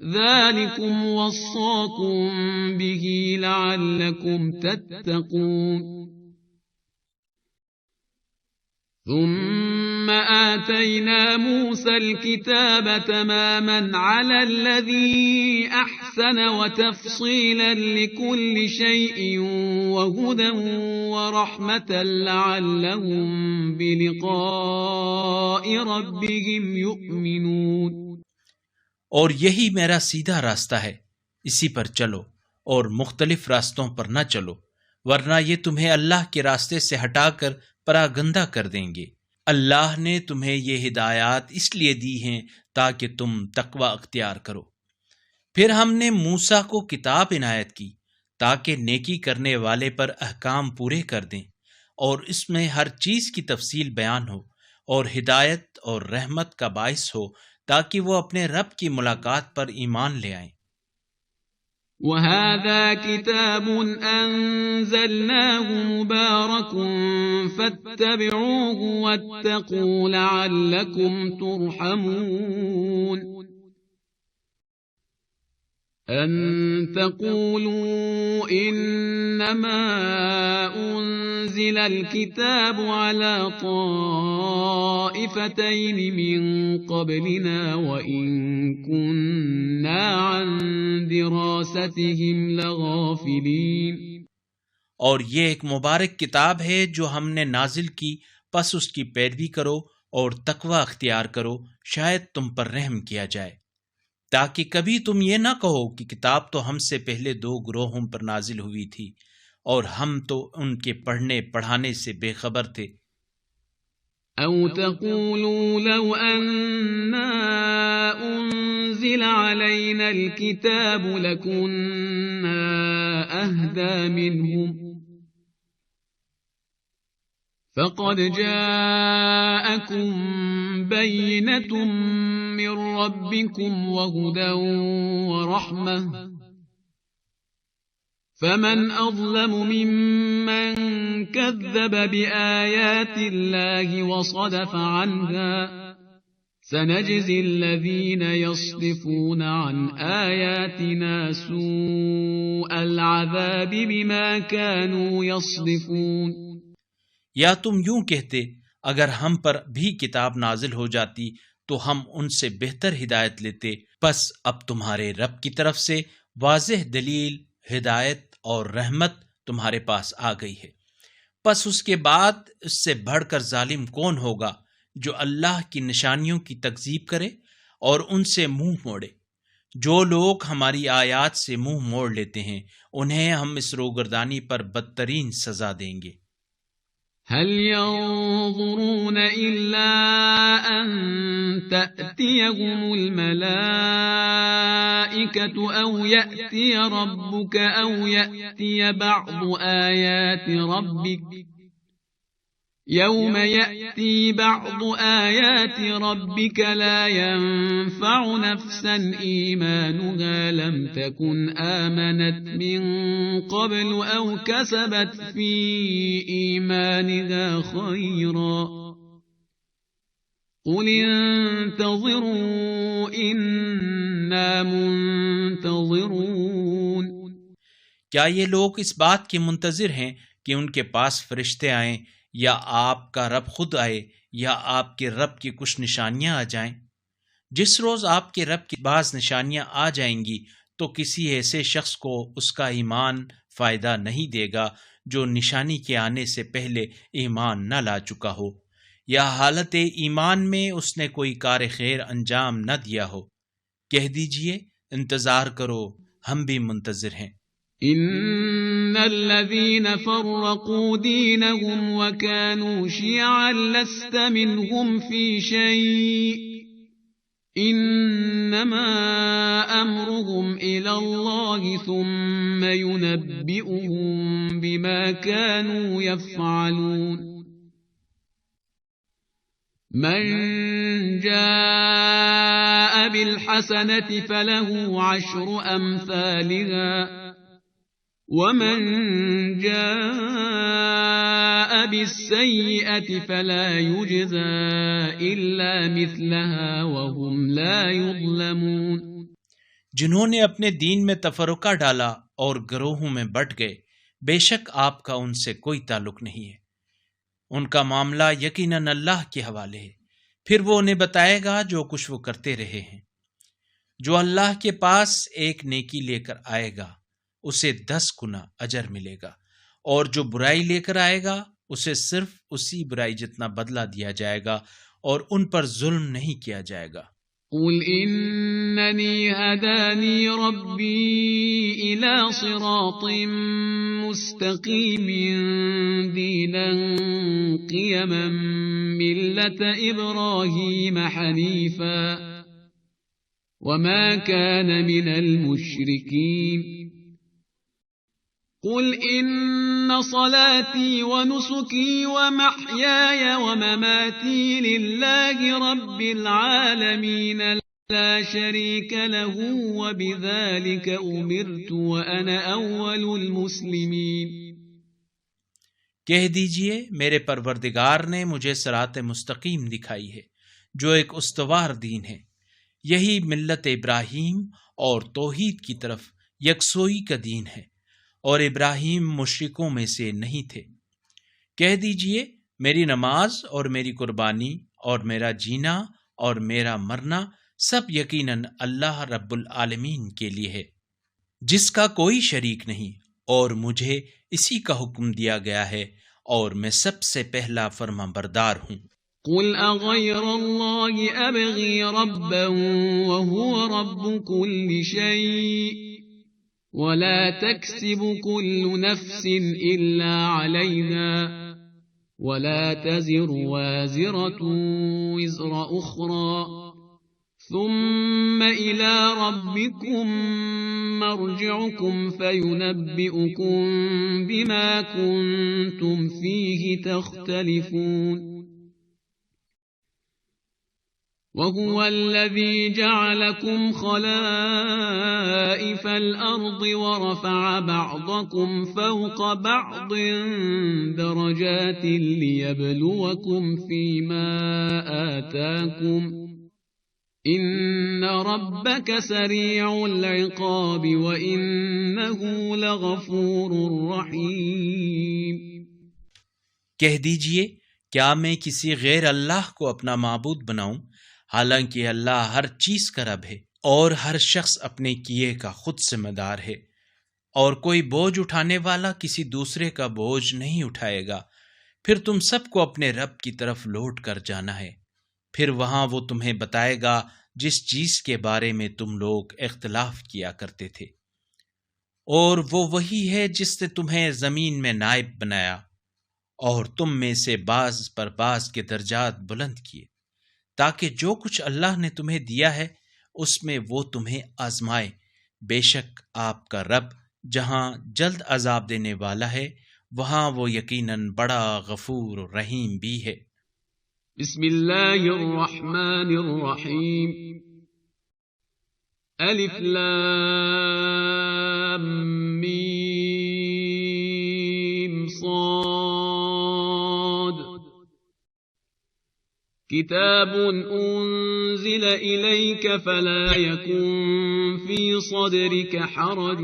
ज़ालिकुम वस्साकुम बिही लअल्लकुम तत्तक़ून। ثم آتينا موسى الكتاب تماما على الذي أحسن وتفصيلا لكل شيء وهدى ورحمة لعلهم بلقاء ربهم يؤمنون।
और यही मेरा सीधा रास्ता है, इसी पर चलो और मुख्तलिफ रास्तों पर न चलो, वरना ये तुम्हें अल्लाह के रास्ते से हटाकर परागंदा कर देंगे। अल्लाह ने तुम्हें ये हिदायत इसलिए दी हैं ताकि तुम तकवा अख्तियार करो। फिर हमने मूसा को किताब इनायत की ताकि नेकी करने वाले पर अहकाम पूरे कर दें, और इसमें हर चीज की तफसील बयान हो और हिदायत और रहमत का बाइस हो, ताकि वो अपने रब की मुलाकात पर ईमान ले आएं।
वहाज़ा किताबुन अंज़लनाहु मुबारकुन फत्तबिऊहु वत्तक़ू लअल्लकुम तुरहमून। अन तक़ूलू इन्नमा उन्ज़िलल किताबु अला ताइफ़तैन मिन क़ब्लिना व इन कुन्ना अन दिरासतिहिम लगाफ़िलीन।
और ये एक मुबारक किताब है जो हमने नाजिल की, पस उसकी पैरवी करो और तकवा अख्तियार करो, शायद तुम पर रहम किया जाए, ताकि कभी तुम ये ना कहो कि किताब तो हमसे पहले दो ग्रोहों पर नाजिल हुई थी और हम तो उनके पढ़ने पढ़ाने से बेखबर थे।
أو تقولوا لو أنا أنزل علينا الكتاب لكنا أهدى منهم فقد جاءكم بينة من ربكم وهدى ورحمة فمن أظلم ممن كذب بآيات الله وصدف عنها سنجزي الذين يصدفون عن آياتنا سوء العذاب بما كانوا يصدفون.
या तुम यूं कहते, अगर हम पर भी किताब नाजिल हो जाती तो हम उनसे बेहतर हिदायत लेते। बस अब तुम्हारे रब की तरफ से वाज़ेह दलील, हिदायत और रहमत तुम्हारे पास आ गई है। बस उसके बाद इससे बढ़कर जालिम कौन होगा जो अल्लाह की निशानियों की तकज़ीब करे और उनसे मुंह मोड़े। जो लोग हमारी आयात से मुंह मोड़ लेते हैं उन्हें हम इस रोगर्दानी पर बदतरीन सजा देंगे।
हल यंज़ुरून इल्ला अन तअतियहुमुल मलाइकतु औ यअतिय रब्बुक औ यअतिय बअदु आयाति रब्बिक यौम यअति बअदु आयाति रब्बिक ला यंफअु नफ्सन ईमानुहा लम तकुन आमनत मिन क़ब्लु औ कसबत फी ईमानिहा खैरा क़ुल इंतज़िरू इन्ना मुंतज़िरून।
क्या ये लोग इस बात के मुंतज़िर हैं कि उनके पास फरिश्ते आएं या आपका रब खुद आए या आपके रब की कुछ निशानियां आ जाएं? जिस रोज आपके रब की बाज निशानियां आ जाएंगी तो किसी ऐसे शख्स को उसका ईमान फायदा नहीं देगा जो निशानी के आने से पहले ईमान न ला चुका हो या हालत ईमान में उसने कोई कार खैर अंजाम न दिया हो। कह दीजिए, इंतजार करो, हम भी मुंतजिर हैं।
इन्नल्लज़ीन फ़र्रक़ू दीनहुम व कानू शियअन लस्त मिनहुम फ़ी शै'इन इन्नमा अम्रुहुम इलल्लाहि थुम्मा युनब्बिउहुम बिमा कानू यफ़अलून। मन जाअ बिलहसनति फलहु अश्रु अम्सालिहा वमन जाअ बिस्सय्यिअति फला युज्ज़ा इल्ला मिस्लहा वहुम ला युज़्लमून।
जिन्होंने अपने दीन में तफरुका डाला और गिरोहों में बंट गए, बेशक आपका उनसे कोई ताल्लुक नहीं है। उनका मामला यकीनन अल्लाह के हवाले है, फिर वो उन्हें बताएगा जो कुछ वो करते रहे हैं। जो अल्लाह के पास एक नेकी लेकर आएगा उसे 10 गुना अजर मिलेगा और जो बुराई लेकर आएगा उसे सिर्फ उसी बुराई जितना बदला दिया जाएगा और उन पर जुल्म नहीं किया जाएगा।
क़ुल इन्ननी हदानी रब्बी इला सिरातिम मुस्तक़ीमिन दीनन क़ियमन मिल्लत इब्राहीम हनीफ़ा वमा कान मिनल मुश्रिकीन। क़ुल इन्न सलाती व नुसुकी व महयाय व ममाती लिल्लाहि रब्बिल आलमीन ला शरीक लहू व बिज़ालिक उमिरतु व अना अव्वलुल मुस्लिमीन।
कह दीजिए, मेरे परवरदिगार ने मुझे सिरात मुस्तकीम दिखाई है जो एक उस्तवार दीन है। यही मिल्लत इब्राहीम और तौहीद की तरफ यकसोई का दीन है और इब्राहीम मुशरिकों में से नहीं थे। कह दीजिए, मेरी नमाज और मेरी कुर्बानी और मेरा जीना और मेरा मरना सब यकीनन अल्लाह रब्बुल आलमीन के लिए है जिसका कोई शरीक नहीं, और मुझे इसी का हुक्म दिया गया है और मैं सबसे पहला फर्माबरदार हूँ।
क़ुल अग़यरल्लाहि अबग़ी रब्बन व हुव रब्बु कुल्लि शै'इन वला तक्सिबु कुल्लु नफ्सिन इल्ला अलैहा ولا تزر وازرة وزر أخرى ثم إلى ربكم مرجعكم فينبئكم بما كنتم فيه تختلفون وهو الذي جعلكم خلائف الأرض ورفع بعضكم فوق بعض درجات ليبلوكم فيما آتاكم إن ربك سريع العقاب وإنه لغفور رحيم।
कह दीजिए, क्या मैं किसी गैर अल्लाह को अपना माबूद बनाऊं, हालांकि अल्लाह हर चीज का रब है और हर शख्स अपने किए का खुद जिम्मेदार है, और कोई बोझ उठाने वाला किसी दूसरे का बोझ नहीं उठाएगा। फिर तुम सबको अपने रब की तरफ लौट कर जाना है, फिर वहां वो तुम्हें बताएगा जिस चीज के बारे में तुम लोग इख्तिलाफ किया करते थे, और वो वही है जिसने तुम्हें जमीन में नायब बनाया और तुम में से बाज पर बाज के दर्जात बुलंद किए, ताकि जो कुछ अल्लाह ने तुम्हें दिया है उसमें वो तुम्हें आजमाए। बेशक आपका रब जहां जल्द अजाब देने वाला है, वहां वो यकीनन बड़ा गफूर रहीम भी है।
बिस्मिल्लाहिर्रहमानिर्रहीम। अलिफ लाम मीम साद। किताब उन्जिल इलैक फला यकुन फी सदरिक हरज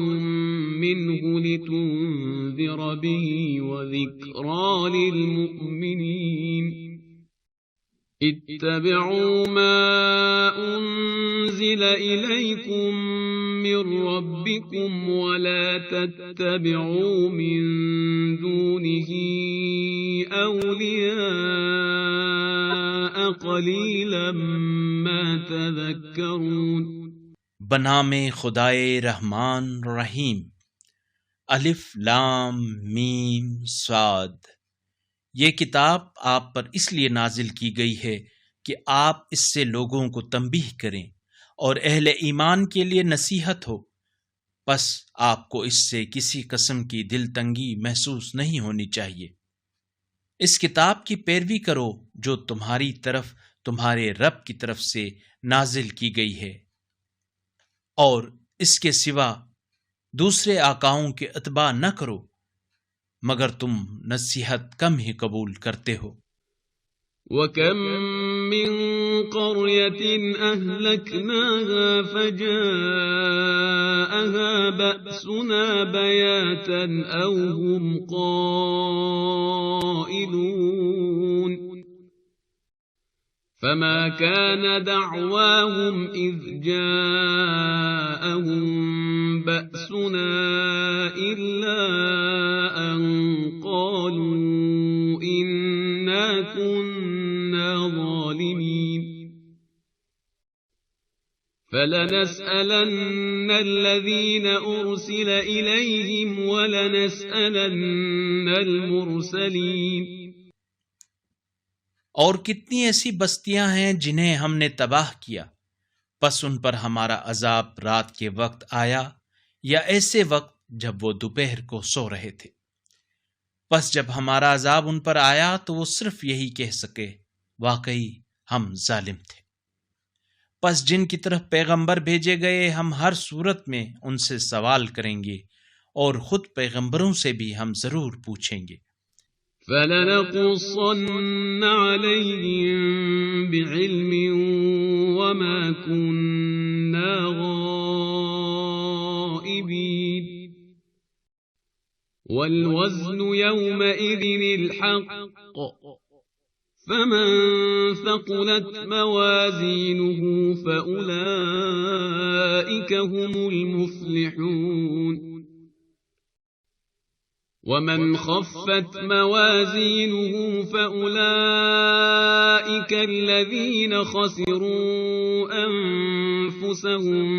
मिन्हु लितुन्ज़िर बिही वज़िक्रा लिलमुमिनीन। इत्तबि'ू मा उन्जिल इलैकुम मिर रब्बिकुम वला तत्तबि'ू मिन दूनिही औलिया क़लीलन मा तज़क्करून।
बनामे खुदाए रहमान रहीम। अलिफ लाम मीम स्वाद। ये किताब आप पर इसलिए नाजिल की गई है कि आप इससे लोगों को तंबीह करें और अहले ईमान के लिए नसीहत हो। बस आपको इससे किसी किस्म की दिलतंगी महसूस नहीं होनी चाहिए। इस किताब की पैरवी करो जो तुम्हारी तरफ तुम्हारे रब की तरफ से नाजिल की गई है, और इसके सिवा दूसरे आकाओं के अतबा न करो, मगर तुम नसीहत कम ही कबूल करते हो।
वकम मिन क़र्यतिन अहलकनाहा फजाअहा बअसुना बयातन औ हुम क़ाइलून। फमा कान दअवाहुम इज़ जाअहुम बअसुना इल्ला अन क़ालू इन्ना कुन्ना ज़ालिमीन। फलनस्अलन्ना अल्लज़ीना उरसिल इलैहिम वलनस्अलन्ना अल-मुरसलीन।
और कितनी ऐसी बस्तियां हैं जिन्हें हमने तबाह किया, बस उन पर हमारा अजाब रात के वक्त आया या ऐसे वक्त जब वो दोपहर को सो रहे थे। बस जब हमारा अजाब उन पर आया तो वो सिर्फ यही कह सके, वाकई हम जालिम थे। बस जिनकी तरफ पैगंबर भेजे गए हम हर सूरत में उनसे सवाल करेंगे, और खुद पैगंबरों से भी हम जरूर पूछेंगे।
फलनक़ुस्सन्न अलैहिम बिइल्मिन वमा कुन्ना गाइबीन। वल्वज़्नु यौमइज़िनिल हक़्क़ फमन थक़ुलत मवाज़ीनुहु फ़उलाइक हुमुल मुफ़्लिहून। वमन खफ़्फ़त मवाज़ीनुहु फ़उलाइक अल्लज़ीना ख़सिरू अन्फुसहुम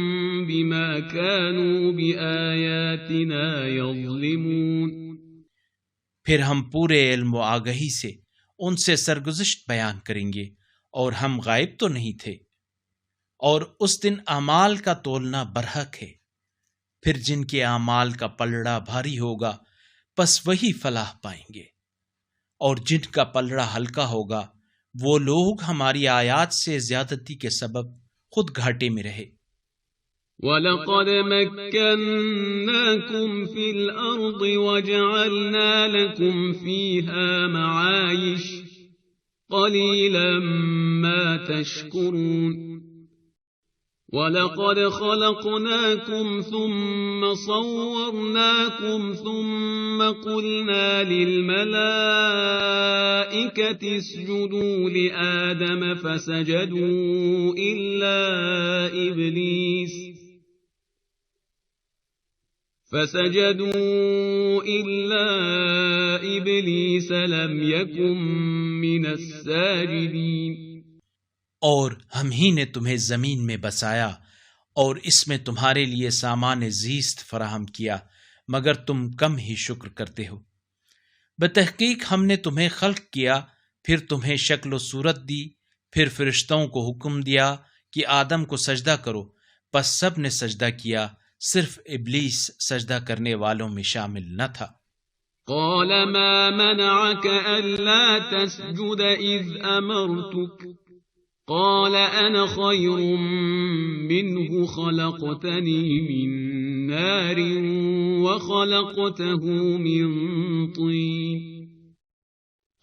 बिमा कानू बिआयातिना यज़्लिमून।
फिर हम पूरे इल्म व आगही से उनसे सरगुज़िश्त बयान करेंगे और हम गायब तो नहीं थे। और उस दिन अमाल का तोलना बरहक है। फिर जिनके अमाल का पलड़ा भारी होगा बस वही फलाह पाएंगे, और जिनका पलड़ा हल्का होगा वो लोग हमारी आयात से ज्यादती के सबब खुद घाटे में रहे।
वलक़द मक्कन्नाकुम फिल अर्दि वजअलना लकुम फीहा मआयिश क़लीलन मा तशकुरून। वलक़द ख़लक़नाकुम थुम्मा सव्वरनाकुम थुम्मा क़ुलना लिलमलाइकति इसजुदू लिआदम फसजदू इल्ला इब्लीस लम यकुन मिनस साजिदीन।
और हम ही ने तुम्हें जमीन में बसाया और इसमें तुम्हारे लिए सामान जीस्त फराहम किया, मगर तुम कम ही शुक्र करते हो। बतहकीक हमने तुम्हें खल्क किया, फिर तुम्हें शक्ल सूरत दी, फिर फरिश्तों को हुक्म दिया कि आदम को सजदा करो, बस सब ने सजदा किया, सिर्फ इब्लीस सजदा करने वालों में शामिल न था।
क़ाल मा मनअक अल्ला तस्जुद इज़ अमरतुक क़ाल अना ख़ैरुम मिन्हु ख़लक़तनी मिन नारिन व ख़लक़तहु मिन तीन।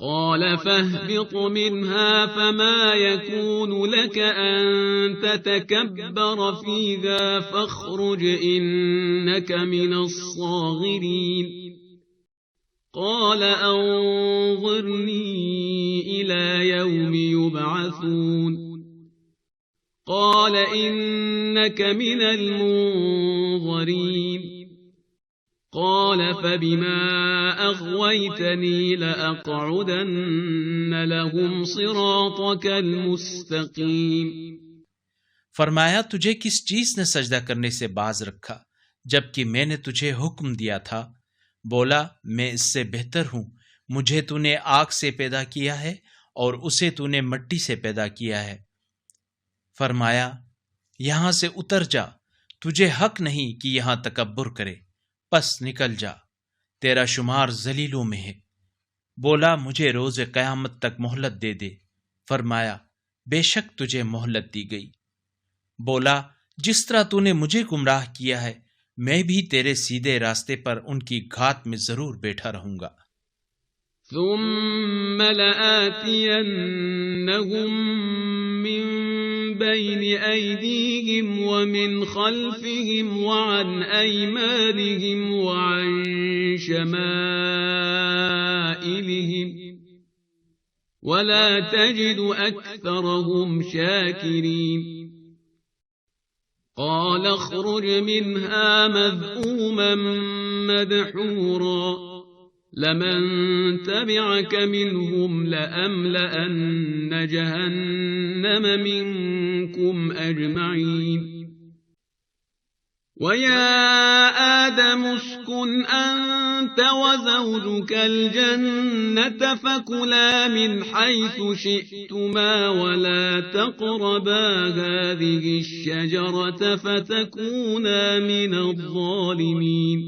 क़ाल फ़ाहबित मिन्हा फ़मा यकूनु लक अन ततकब्बर फ़ीहा फ़ख़्रुज इन्नक मिनस साग़िरीन। क़ाल अंज़िरनी इला यौमि युबअसून। क़ाल इन्नक मिनल मुन्ज़रीन। क़ाल फ़बिमा अग़वैतनी लअक़उदन्न लहुम सिरातकल मुस्तक़ीम।
फरमाया, तुझे किस चीज ने सजदा करने से बाज रखा जबकि मैंने तुझे हुक्म दिया था? बोला, मैं इससे बेहतर हूं, मुझे तूने आग से पैदा किया है और उसे तूने मिट्टी से पैदा किया है। फरमाया, यहां से उतर जा, तुझे हक नहीं कि यहां तकब्बुर करे, बस निकल जा, तेरा शुमार जलीलों में है। बोला, मुझे रोज़े क़यामत तक मोहलत दे दे। फरमाया, बेशक तुझे मोहलत दी गई। बोला, जिस तरह तूने मुझे गुमराह किया है, मैं भी तेरे सीधे रास्ते पर उनकी घात में जरूर बैठा रहूंगा।
थुम्मा लआतियन्नहुम मिन बैनि ऐदीहिम व मिन खल्फिहिम व अन ऐमानिहिम व अन शमाइलिहिम वला तजिदु अक्सरहुम शाकिरीन। क़ाल अख़्रुज मिन्हा मज़्मूमन मदहूरा लमन तबिअक मिनहुम लअमलअन्न जहन्नम मिनकुम अजमईन। वया आदम उस्कुन अन्त वज़ौजुकल जन्नत फकुला मिन हैसु शिअ्तुमा वला तक़रबा हाज़िहि अश्शजरत फतकूना मिनज़्ज़ालिमीन।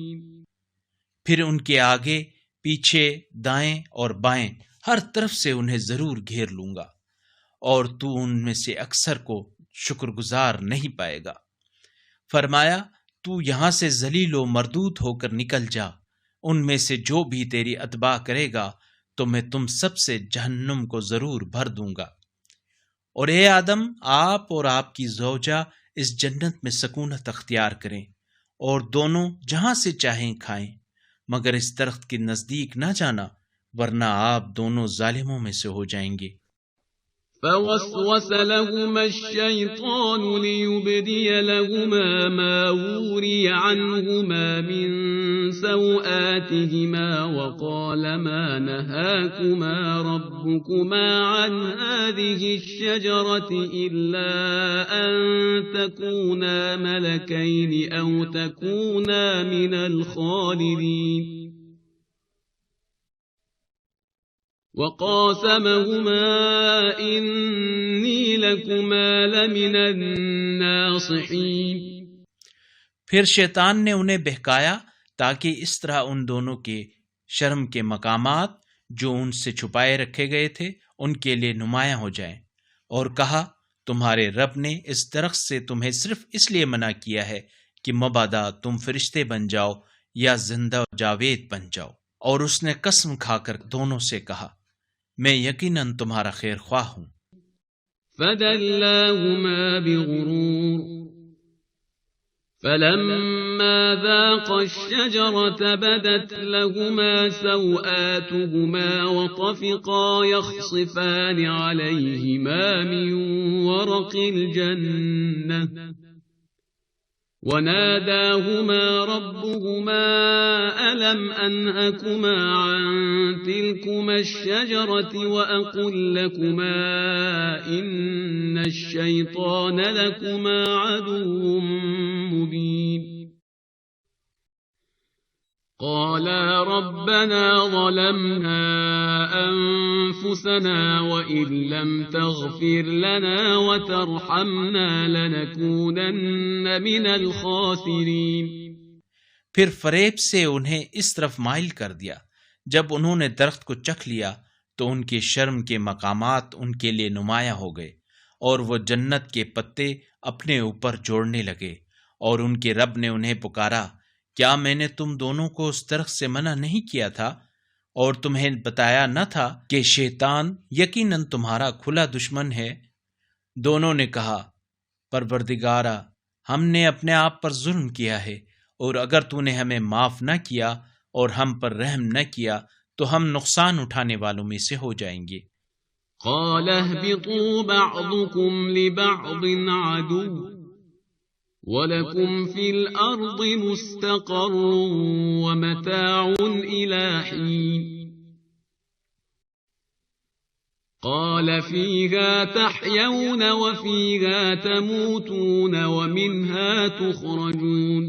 फिर उनके आगे पीछे दाएं और बाएं हर तरफ से उन्हें जरूर घेर लूंगा, और तू उनमें से अक्सर को शुक्रगुजार नहीं पाएगा। फरमाया, तू यहां से जलीलो मरदूद होकर निकल जा, उनमें से जो भी तेरी अतबा करेगा तो मैं तुम सब से जहन्नुम को जरूर भर दूंगा। और ए आदम, आप और आपकी ज़ौजा इस जन्नत में सकूनत अख्तियार करें और दोनों जहां से चाहें खाएं, मगर इस दरख्त के नजदीक न जाना, वरना आप दोनों जालिमों में से हो जाएंगे।
फवस्वस लहुमा अश्शैतानु लियुब्दिय लहुमा मा वूरिय अन्हुमा मिन सौआतिहिमा वक़ाल मा नहाकुमा रब्बुकुमा अन हाज़िहि अश्शजरति इल्ला अन तकूना मलकैनि औ तकूना मिनल खालिदीन। वक़ासमहुमा इन्नी लकुमा लमिन अन्नासिहीन।
फिर शैतान ने उन्हें बहकाया ताकि इस तरह उन दोनों के शर्म के मकामात जो उनसे छुपाए रखे गए थे उनके लिए नुमायां हो जाएं, और कहा, तुम्हारे रब ने इस दरख्त से तुम्हें सिर्फ इसलिए मना किया है कि मबादा तुम फरिश्ते बन जाओ या जिंदा जावेद बन जाओ। और उसने कसम खाकर दोनों से कहा, मैं यकीनन तुम्हारा खैर ख्वाह हूं।
फदल्लाहुमा बिगुरूर फलम्मा ज़ाक़ा अश-शजरत बदत लहुमा सौआतुहुमा वतफ़िक़ा यख़सिफ़ान अलैहिमा मिन वरक़िल जन्नह वनादाहुमा रब्बुहुमा अलम अनहकुमा अन तिलकुमा अश-शजरति वअक़ुल लकुमा इन्नश-शैतान लकुमा अदुव्वुम मुबीन। क़ाला रब्बना ज़लमना अन्फुसना वइन लम तग़फिर लना वतरहमना लनकूनन्न मिनल ख़ासिरीन।
फिर फरेब से उन्हें इस तरफ माइल कर दिया। जब उन्होंने दरख्त को चख लिया तो उनके शर्म के मकामात उनके लिए नुमायां हो गए और वो जन्नत के पत्ते अपने ऊपर जोड़ने लगे। और उनके रब ने उन्हें पुकारा, क्या मैंने तुम दोनों को उस दरख्त से मना नहीं किया था और तुम्हें बताया न था कि शैतान यकीनन तुम्हारा खुला दुश्मन है? दोनों ने कहा, परवरदिगारा, हमने अपने आप पर जुल्म किया है, और अगर तूने हमें माफ न किया और हम पर रहम न किया तो हम नुकसान उठाने वालों में से हो जाएंगे।
क़ाल अहबितू बअदुकुम लिबअदिन अदुव्व वलकुम फिल अर्दि मुस्तक़र्रुन व मताउन इला हीन। क़ाल फ़ीहा तहयौन व फ़ीहा तमूतून व मिन्हा तुख़रजून।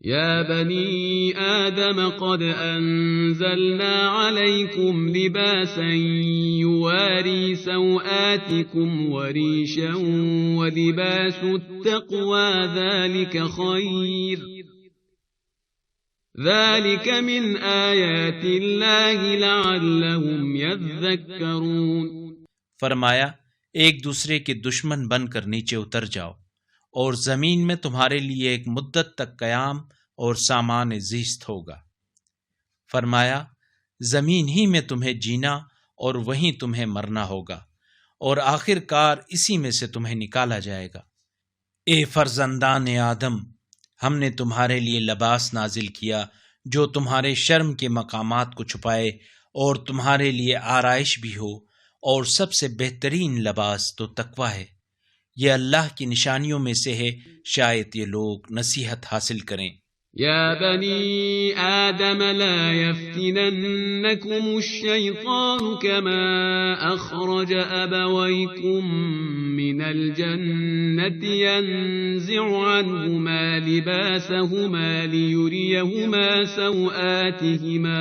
या बनी आदम क़द अंज़लना अलैकुम लिबासन युवारी सौआतिकुम वरीशन व लिबासुत तक़वा ज़ालिका खैर ज़ालिका मिन आयातिल्लाहि लअल्लहुम यज़्ज़क्करून।
फरमाया, एक दूसरे के दुश्मन बनकर नीचे उतर जाओ और जमीन में तुम्हारे लिए एक मुद्दत तक कयाम और सामान ज़ीस्त होगा। फरमाया, जमीन ही में तुम्हें जीना और वहीं तुम्हें मरना होगा और आखिरकार इसी में से तुम्हें निकाला जाएगा। ए फर्जंदान आदम, हमने तुम्हारे लिए लिबास नाजिल किया जो तुम्हारे शर्म के मकामात को छुपाए और तुम्हारे लिए आराइश भी हो, और सबसे बेहतरीन लिबास तो तकवा है। ये अल्लाह की निशानियों में से है, शायद ये लोग नसीहत हासिल करें।
या बनी आदम ला यफ्तिनन्नकुम अश-शैतानु कमा अखरज अबवैकुम मिनल जन्नति यंज़िउ अन्हुमा लिबासहुमा लियुरियहुमा सौआतिहिमा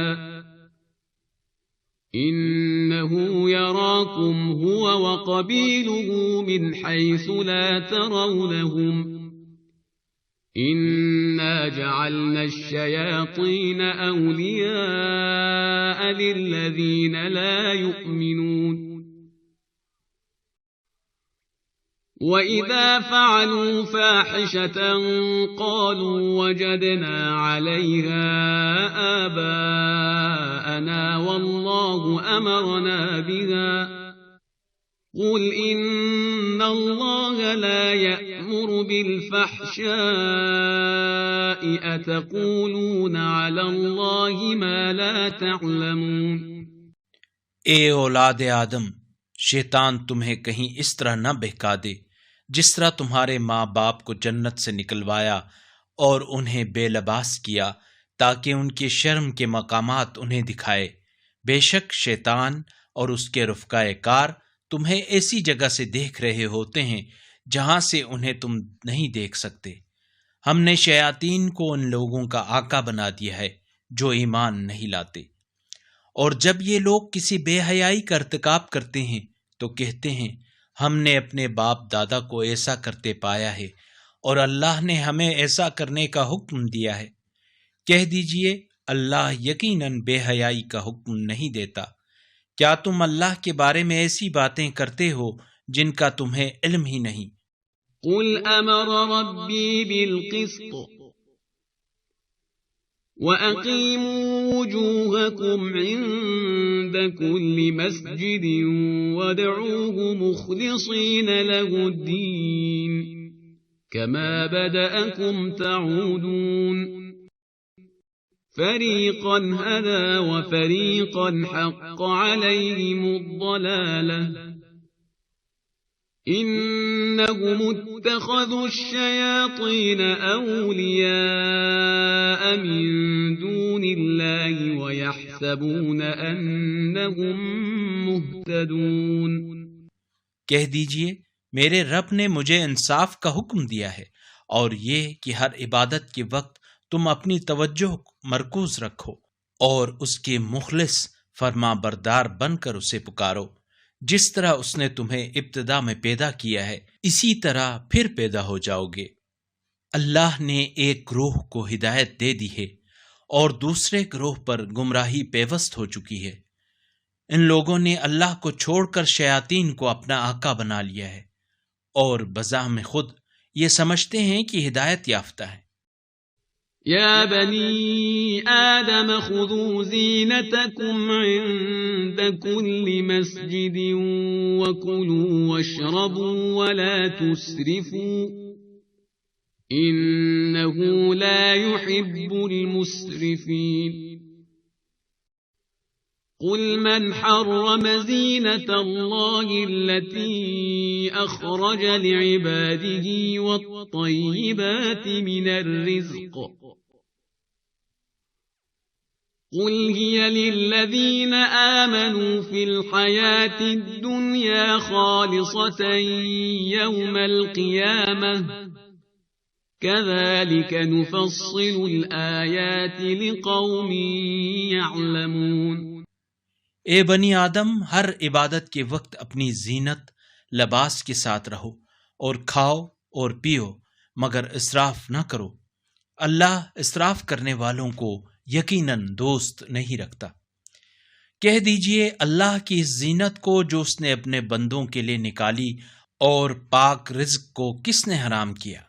इन्नहु यराकुम हुवा व क़बीलुहु मिन हैसु ला तरौनहुम इन्ना जअलना अश-शयातीन औलिया लिल्लज़ीन ला युमिनून। वइज़ा फ़अलू फ़ाहिशतन क़ालू वजदना अलैहा आबाअना वल्लाहु अमरना बिहा क़ुल इन्नल्लाहा ला यअमुरु बिल-फ़हशाइ अतक़ूलूना अलल्लाहि मा ला तअलमून।
ए औलाद आदम, शैतान तुम्हें कहीं इस तरह न बहका दे जिस तरह तुम्हारे माँ बाप को जन्नत से निकलवाया और उन्हें बेलबास किया ताकि उनके शर्म के मकामात उन्हें दिखाए। बेशक शैतान और उसके रुफ़क़ाए कार तुम्हें ऐसी जगह से देख रहे होते हैं जहां से उन्हें तुम नहीं देख सकते। हमने शयातीन को उन लोगों का आका बना दिया है जो ईमान नहीं लाते, और जब ये लोग किसी बेहयाई का इर्तिकाब करते हैं तो कहते हैं हमने अपने बाप दादा को ऐसा करते पाया है और अल्लाह ने हमें ऐसा करने का हुक्म दिया है। कह दीजिए अल्लाह यकीनन बेहयाई का हुक्म नहीं देता। क्या तुम अल्लाह के बारे में ऐसी बातें करते हो जिनका तुम्हें इल्म ही नहीं।
कुल अमर रब्बी बिलक़िस्त वअक़ीमू वुजूहकुम इन्द कुल्लि मस्जिदिन वदऊहु मुख़लिसीन लहुद्दीन कमा बदअकुम तऊदून फ़रीक़न हदा वफ़रीक़न हक़्क़ अलैहिमुद्दलालह इन्नहुम इत्तख़ज़ू अश्शयातीन औलियाअ मिन दूनिल्लाहि वयहसबून अन्नहुम मुहतदून।
कह दीजिए मेरे रब ने मुझे इंसाफ का हुक्म दिया है और ये कि हर इबादत के वक्त तुम अपनी तवज्जो मरकूज रखो और उसके मुखलिस फरमा बरदार बनकर उसे पुकारो। जिस तरह उसने तुम्हें इब्तिदा में पैदा किया है इसी तरह फिर पैदा हो जाओगे। अल्लाह ने एक ग्रोह को हिदायत दे दी है और दूसरे ग्रोह पर गुमराही पेवस्त हो चुकी है। इन लोगों ने अल्लाह को छोड़कर शयातीन को अपना आका बना लिया है और बज़ाह में खुद ये समझते हैं कि हिदायत याफ्ता है।
या बनी आदम खुदू ज़ीनतकुम इन्द कुल्लि मस्जिदिन वकुलू वशरबू वला तुस्रिफू इन्नहु ला युहिब्बुल मुस्रिफीन। कुल मन हर्रम ज़ीनतल्लाहि अल्लती अख़रज लिइबादिही वत्तय्यिबाति मिनर रिज़्क़ कुल हिय लिल्लज़ीन आमनू फ़िल हयातिद दुनिया ख़ालिसतन यौमल क़ियामह कज़ालिक नुफ़स्सिलुल आयाति लिक़ौमिन यअलमून।
ए बनी आदम हर इबादत के वक्त अपनी जीनत लिबास के साथ रहो और खाओ और पियो मगर इसराफ न करो। अल्लाह इसराफ करने वालों को यकीनन दोस्त नहीं रखता। कह दीजिए अल्लाह की इस जीनत को जो उसने अपने बंदों के लिए निकाली और पाक रिज़्क को किसने हराम किया।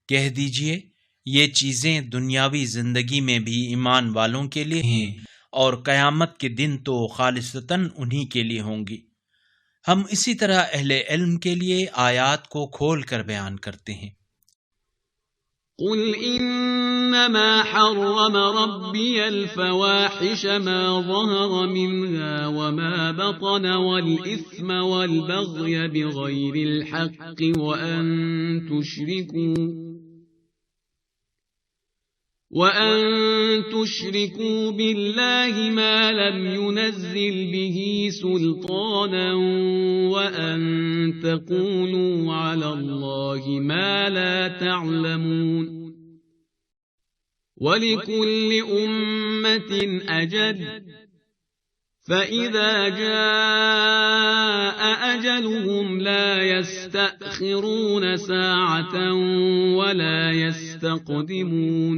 कह दीजिए ये चीज़ें दुनियावी ज़िंदगी में भी ईमान वालों के लिए हैं और क़यामत के दिन तो खालिसतन उन्हीं के लिए होंगी। हम इसी तरह अहले इल्म के लिए आयात को खोल कर बयान करते हैं।
कुल इन्नमा हर्रम रब्बियल फ़वाहिश मा ज़हर मिन्हा वमा बतन वल इस्म वल बग़य बिग़ैरिल हक़्क़ि वअन तुश्रिकू बिल्लाहि मा लम युनज़्ज़िल बिही सुल्तानन वअन तक़ूलू अलल्लाहि मा ला तअलमून। वलिकुल्लि उम्मतिन अजल फ़इज़ा जाअ अजलुहुम ला यस्तअख़िरून साअतन वला यस्तक़दिमून।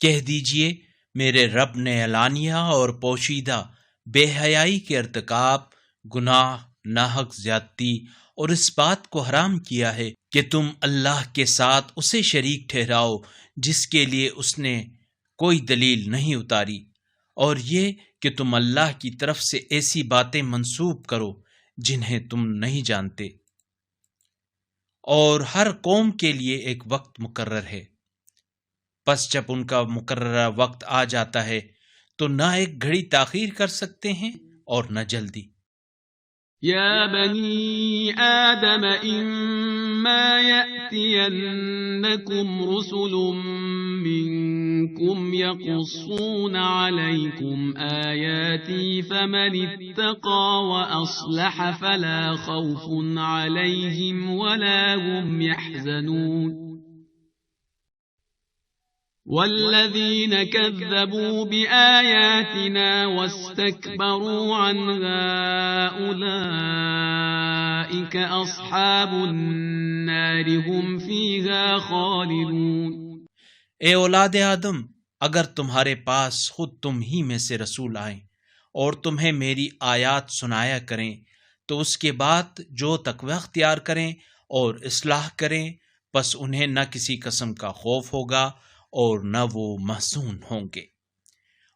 कह दीजिए मेरे रब ने एलानिया और पोशीदा बेहयाई के इर्तिकाब, गुनाह, नाहक ज्यादती और इस बात को हराम किया है कि तुम अल्लाह के साथ उसे शरीक ठहराओ जिसके लिए उसने कोई दलील नहीं उतारी, और ये कि तुम अल्लाह की तरफ से ऐसी बातें मंसूब करो जिन्हें तुम नहीं जानते। और हर कौम के लिए एक वक्त मुकर्रर है, बस जब उनका मुकर्ररा वक्त आ जाता है तो न एक घड़ी ताखीर कर सकते हैं और न जल्दी।
या बनी आदम इम्मा यअतियन्नकुम रुसुलुम मिनकुम यक़ुस्सून अलैकुम आयाती फमनित्तक़ा व अस्लह फला खौफुन अलैहिम वला हुम यहज़नून। والذين كذبوا بآياتنا واستكبروا عنها أولئك أصحاب النار هم فيها خالدون।
ए औलाद आदम, अगर तुम्हारे पास खुद तुम ही में से रसूल आए और तुम्हें मेरी आयात सुनाया करें तो उसके बाद जो तकवा अख्तियार करें और इस्लाह करें, बस उन्हें न किसी किस्म का खौफ होगा और न वो महसून होंगे।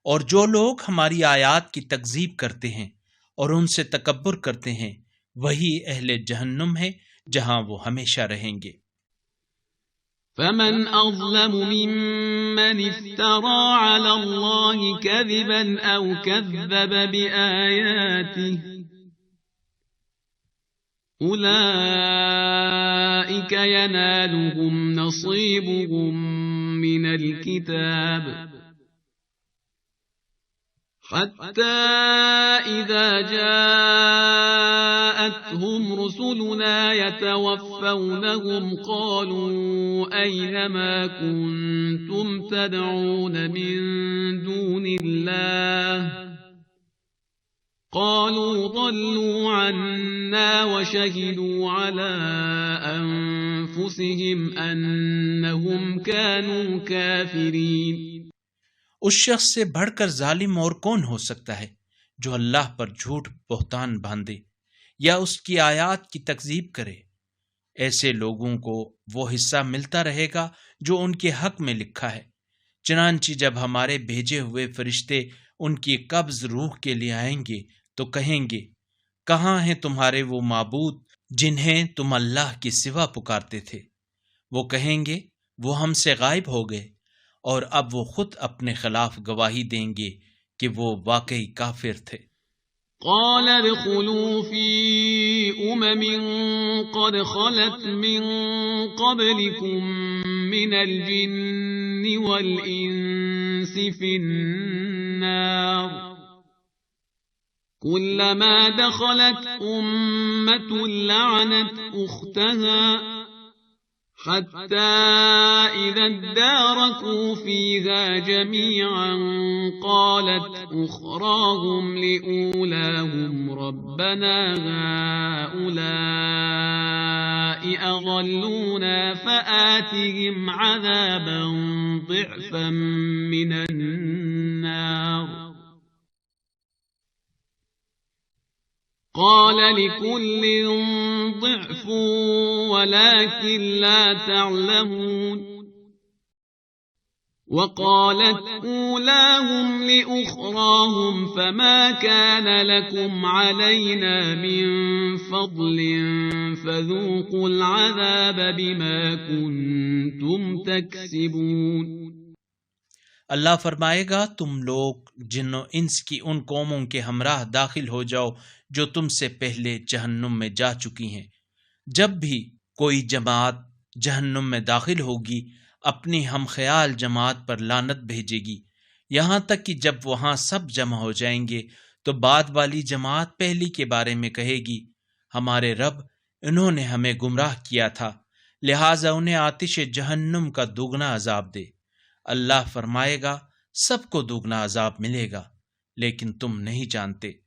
और जो लोग हमारी आयात की तकजीब करते हैं और उनसे तकब्बुर करते हैं, वही अहले जहन्नुम है जहां वो हमेशा रहेंगे।
فمن أظلم ممن افترى على الله كذبا أو كذب بآياته أولئك ينالهم نصيبهم من الكتاب حتى إذا جاءتهم رسلنا يتوفونهم قالوا أين ما كنتم تدعون من دون الله قالوا ضلوا عنا وشهدوا على أنفسهم أنهم كانوا كافرين।
उस शख्स से बढ़कर जालिम और कौन हो सकता है जो अल्लाह पर झूठ बहतान बांधे या उसकी आयात की तकजीब करे। ऐसे लोगों को वो हिस्सा मिलता रहेगा जो उनके हक में लिखा है। चनांची जब हमारे भेजे हुए फरिश्ते उनकी कब्ज रूह के लिए आएंगे तो कहेंगे, कहाँ हैं तुम्हारे वो माबूद जिन्हें तुम अल्लाह के सिवा पुकारते थे? वो कहेंगे, वो हमसे गायब हो गए, और अब वो खुद अपने खिलाफ गवाही देंगे कि वो वाकई काफिर थे।
قال ادخلوا في قد خلت من قبلكم من الجن والإنس في النار كلما دخلت أمة لعنت أختها حتى إذا اداركوا فيها جميعا قالت أخراهم لأولاهم ربنا هؤلاء أضلونا فآتهم عذابا ضعفا من النار قال لكل ضعف ولكن لا تعلمون وقالت أولاهم لأخراهم فما كان لكم علينا من فضل فذوقوا العذاب بما كنتم تكسبون।
अल्लाह फरमाएगा, तुम लोग जिन्नो इंस की उन कौमों के हमराह दाखिल हो जाओ जो तुमसे पहले जहन्नुम में जा चुकी हैं। जब भी कोई जमात जहन्नुम में दाखिल होगी अपनी हम ख्याल जमात पर लानत भेजेगी, यहाँ तक कि जब वहाँ सब जमा हो जाएंगे तो बाद वाली जमात पहली के बारे में कहेगी, हमारे रब, इन्होंने हमें गुमराह किया था, लिहाजा उन्हें आतिश जहन्नुम का दुगना अजाब दे। अल्लाह फरमाएगा, सबको दुगना अजाब मिलेगा, लेकिन तुम नहीं जानते।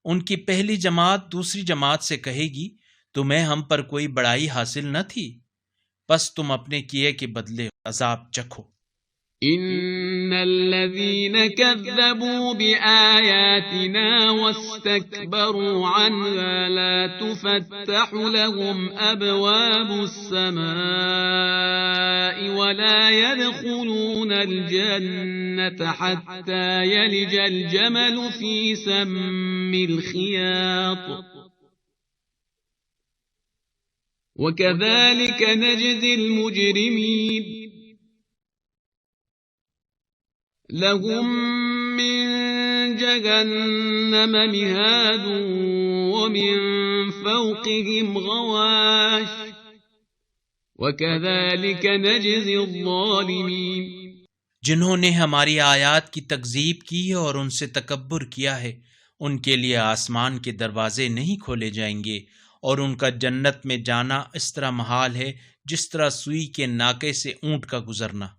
उनकी पहली जमात दूसरी जमात से कहेगी, तुम्हें हम पर कोई बड़ाई हासिल न थी, बस तुम अपने किए के बदले अजाब चखो।
इन्नल्लज़ीन कज़्ज़बू बिआयातिना वस्तकबरू अन्हा ला तुफ़त्तहु लहुम अबवाबुस समाई वला यदखुलूनल जन्नता हत्ता यलिजल जमलु फी सम्मिल खियात वकज़ालिक नजज़िल मुजरिमीन। लहुम मिन जहन्नम मिहादु व मिन फौक़िहिम गवाश वकज़ालिक नजज़िल ज़ालिमीन।
जिन्होंने हमारी आयात की तकज़ीब की और उनसे तकब्बुर किया है, उनके लिए आसमान के दरवाजे नहीं खोले जाएंगे और उनका जन्नत में जाना इस तरह महाल है जिस तरह सुई के नाके से ऊंट का गुजरना।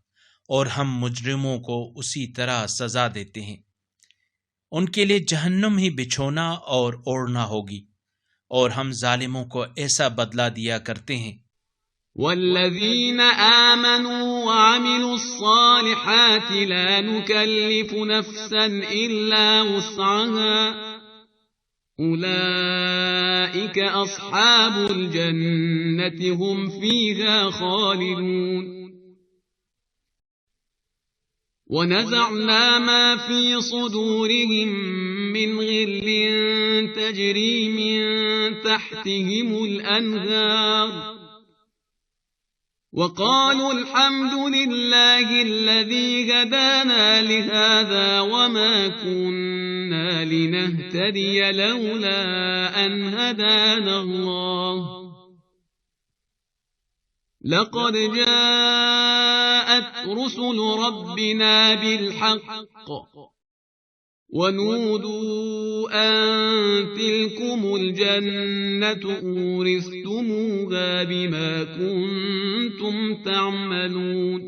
और हम मुजरिमों को उसी तरह सजा देते हैं। उनके लिए जहन्नुम ही बिछोना और ओढ़ना होगी, और हम जालिमों को ऐसा बदला दिया करते हैं।
वल्लज़ीन आमनू वअमिलुस्सालिहाति ला नुकल्लिफु नफ्सन इल्ला वुस्अहा उलाइक अस्हाबुल जन्नति हुम फीहा खालिदून। ونزعنا ما في صدورهم من غل تجري من تحتهم الأنهار وقالوا الحمد لله الذي هدانا لهذا وما كنا لنهتدي لولا أن هدانا الله لقد جاءت رسل ربنا بالحق ونودوا أن تلكم الجنة أورثتموها بما كنتم تعملون।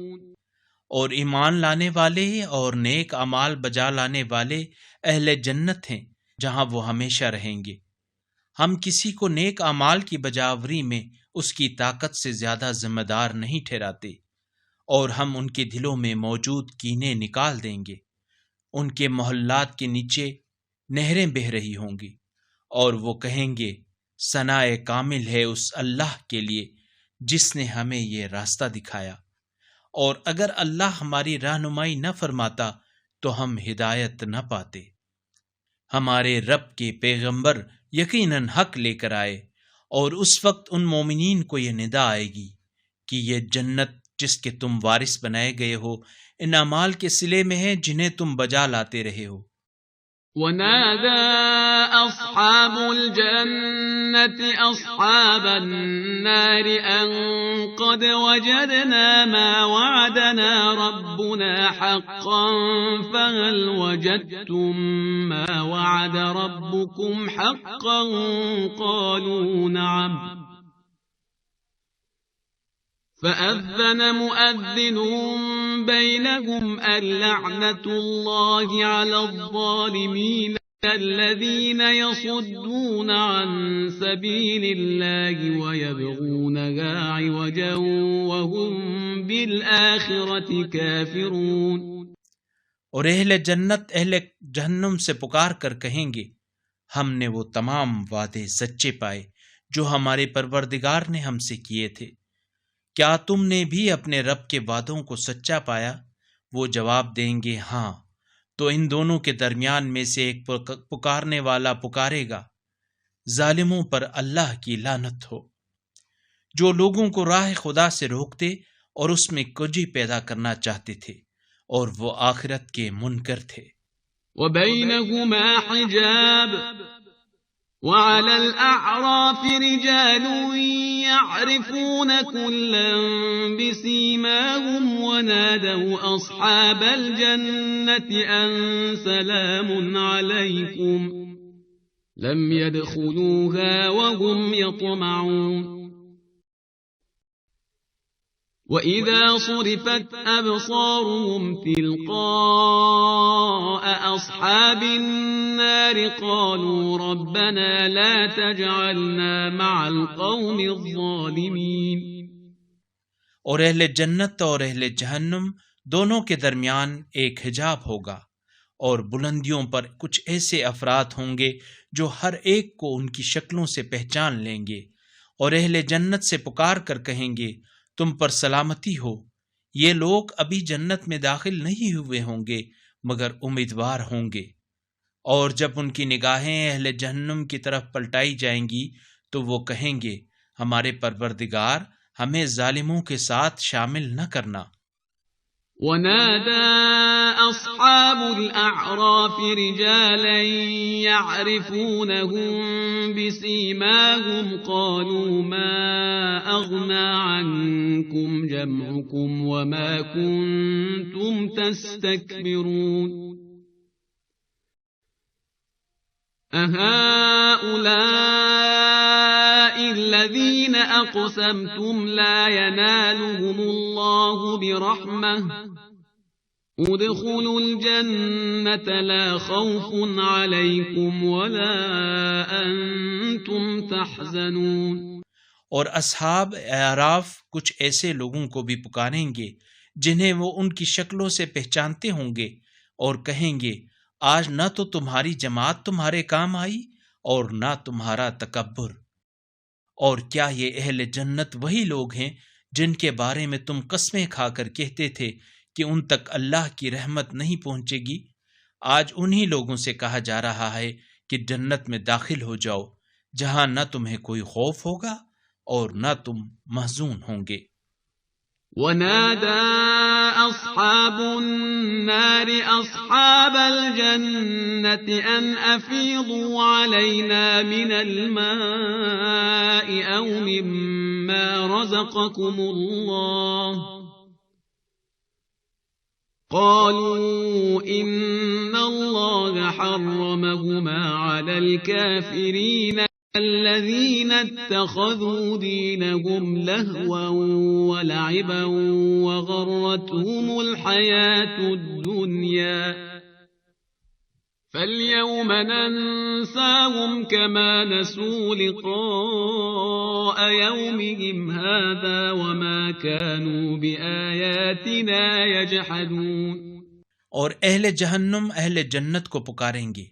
और ईमान लाने वाले और नेक अमाल बजा लाने वाले अहले जन्नत हैं, जहां वो हमेशा रहेंगे। हम किसी को नेक अमाल की बजावरी में उसकी ताकत से ज्यादा जिम्मेदार नहीं ठहराते, और हम उनके दिलों में मौजूद कीने निकाल देंगे। उनके मोहल्लात के नीचे नहरें बह रही होंगी, और वो कहेंगे सनाए कामिल है उस अल्लाह के लिए जिसने हमें ये रास्ता दिखाया, और अगर अल्लाह हमारी रहनुमाई न फरमाता तो हम हिदायत न पाते। हमारे रब के पैगंबर यकीनन हक लेकर आए, और उस वक्त उन मोमिनीन को यह निदा आएगी कि यह जन्नत जिसके तुम वारिस बनाए गए हो इन अमाल के सिले में है जिन्हें तुम बजा लाते रहे हो।
वनादा अस्हाबुल जन्नति अस्हाबन नारि अन क़द वजदना मा वअदना रब्बुना हक़्क़न फहल वजदतुम मा वअद रब्बुकुम हक़्क़न क़ालू नअम فأذن مؤذن بينهم اللعنة الله على الظالمين الذين يصدون عن سبيل الله ويبغونها عوجا وهم بالآخرة كافرون।
और अहले जन्नत अहले जहन्नुम से पुकार कर कहेंगे, हमने वो तमाम वादे सच्चे पाए जो हमारे परवरदिगार ने हमसे किए थे। क्या तुमने भी अपने रब के वादों को सच्चा पाया? वो जवाब देंगे हाँ। तो इन दोनों के दरमियान में से एक पुकारने वाला पुकारेगा, जालिमों पर अल्लाह की लानत हो, जो लोगों को राह खुदा से रोकते और उसमें कुजी पैदा करना चाहते थे, और वो आखिरत के मुनकर थे।
वबैनहुमा हिजाब वअलल अअराफ रिजालुन यअरिफून कुल्लन बिसीमाहुम वनादौ अस्हाबल जन्नति अन सलामुन अलैकुम लम यदखुलूहा वहुम यतमऊन। وإذا صرفت أبصارهم تلقاء أصحاب النار قالوا ربنا لا تجعلنا مع القوم الظالمين।
और अहले जन्नत और अहले जहन्नुम दोनों के दरमियान एक हिजाब होगा, और बुलंदियों पर कुछ ऐसे अफराद होंगे जो हर एक को उनकी शक्लों से पहचान लेंगे, और अहले जन्नत से पुकार कर कहेंगे तुम पर सलामती हो। ये लोग अभी जन्नत में दाखिल नहीं हुए होंगे मगर उम्मीदवार होंगे। और जब उनकी निगाहें अहले जहन्नुम की तरफ पलटाई जाएंगी तो वो कहेंगे हमारे परवरदिगार हमें जालिमों के साथ शामिल न करना।
वनादा अस्हाबुल अअराफ रिजालन यअरिफूनहुम बिसीमाहुम क़ालू मा अग़ना अन्कुम जमउकुम वमा कुन्तुम तस्तक्बिरून अहाउलाइ الذين أقسمتم لا ينالهم الله برحمة उदखुलुल जन्नत ला खौफुन अलैकुम वला अंतुम तहज़नून।
और असहाब आराफ कुछ ऐसे लोगों को भी पुकारेंगे जिन्हें वो उनकी शक्लों से पहचानते होंगे और कहेंगे, आज न तो तुम्हारी जमात तुम्हारे काम आई और न तुम्हारा तकब्बुर। और क्या ये अहले जन्नत वही लोग हैं जिनके बारे में तुम कस्में खाकर कहते थे कि उन तक अल्लाह की रहमत नहीं पहुंचेगी? आज उन्हीं लोगों से कहा जा रहा है कि जन्नत में दाखिल हो जाओ, जहां न तुम्हें कोई खौफ होगा और न तुम महजून होंगे।
वनादा अस्हाबुन नारि अस्हाबल जन्नति अन अफीदू अलैना मिनल माइ औ मिम्मा रज़क़कुमुल्लाह क़ालू इन्नल्लाह हर्रमहुमा अलल काफ़िरीन الذين اتخذوا دينهم لهوا ولعبا وغرتهم الحياة الدنيا فاليوم ننساهم كما نسوا لقاء يومهم هذا وما كانوا بآياتنا يجحدون।
और अहले जहन्नुम अहले जन्नत को पुकारेंगे,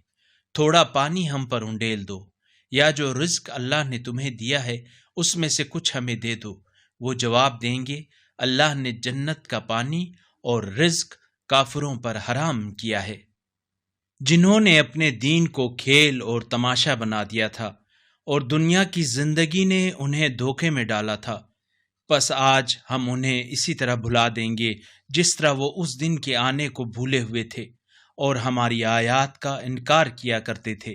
थोड़ा पानी हम पर उंडेल दो, या जो रिज्क अल्लाह ने तुम्हें दिया है उसमें से कुछ हमें दे दो। वो जवाब देंगे, अल्लाह ने जन्नत का पानी और रिज्क काफिरों पर हराम किया है, जिन्होंने अपने दीन को खेल और तमाशा बना दिया था और दुनिया की जिंदगी ने उन्हें धोखे में डाला था। बस आज हम उन्हें इसी तरह भुला देंगे जिस तरह वो उस दिन के आने को भूले हुए थे और हमारी आयात का इनकार किया करते थे।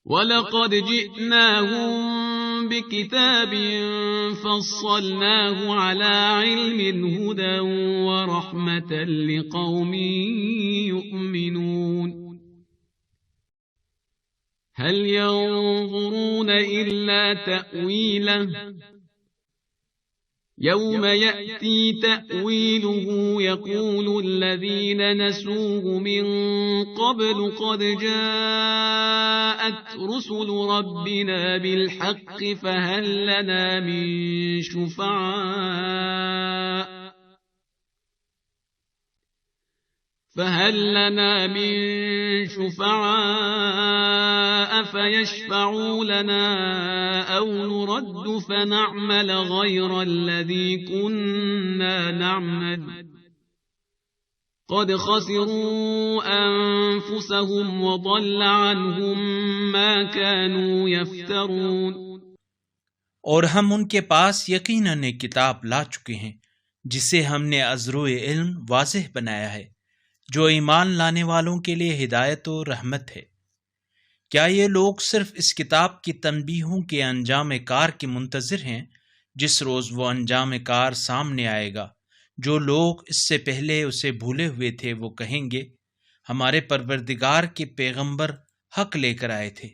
वलक़द जिअनाहुम बिकिताबिन फ़स्सलनाहु अला इल्मिन हुदन व रहमतन लिक़ौमिन युमिनून। हल यंज़ुरून इल्ला तअवीलहु यौम यअती तअवीलुहु यक़ूलु الذين नसूहु मिन क़ब्लु क़द जाअत रुसुलु रब्बिना बिलहक़्क़ि फहल लना मिन शुफ़अाء फयशफ़अू लना औ नुरद्दु फनअमल गयरा الذी कुन्ना नअमल क़द खसिरू अनफुसहुम वضल अन्हुम मा कानू यफ्तरून।
और हम उनके पास यकीनन एक किताब ला चुके हैं जिसे हमने अज़्रुए इल्म वाज़ेह बनाया है, जो ईमान लाने वालों के लिए हिदायत और रहमत है। क्या ये लोग सिर्फ इस किताब की तनबीहों के अंजाम कार के मुंतज़िर हैं, जिस रोज़ वो अंजाम कार सामने आएगा? जो लोग इससे पहले उसे भूले हुए थे वो कहेंगे, हमारे परवरदिगार के पैगंबर हक लेकर आए थे।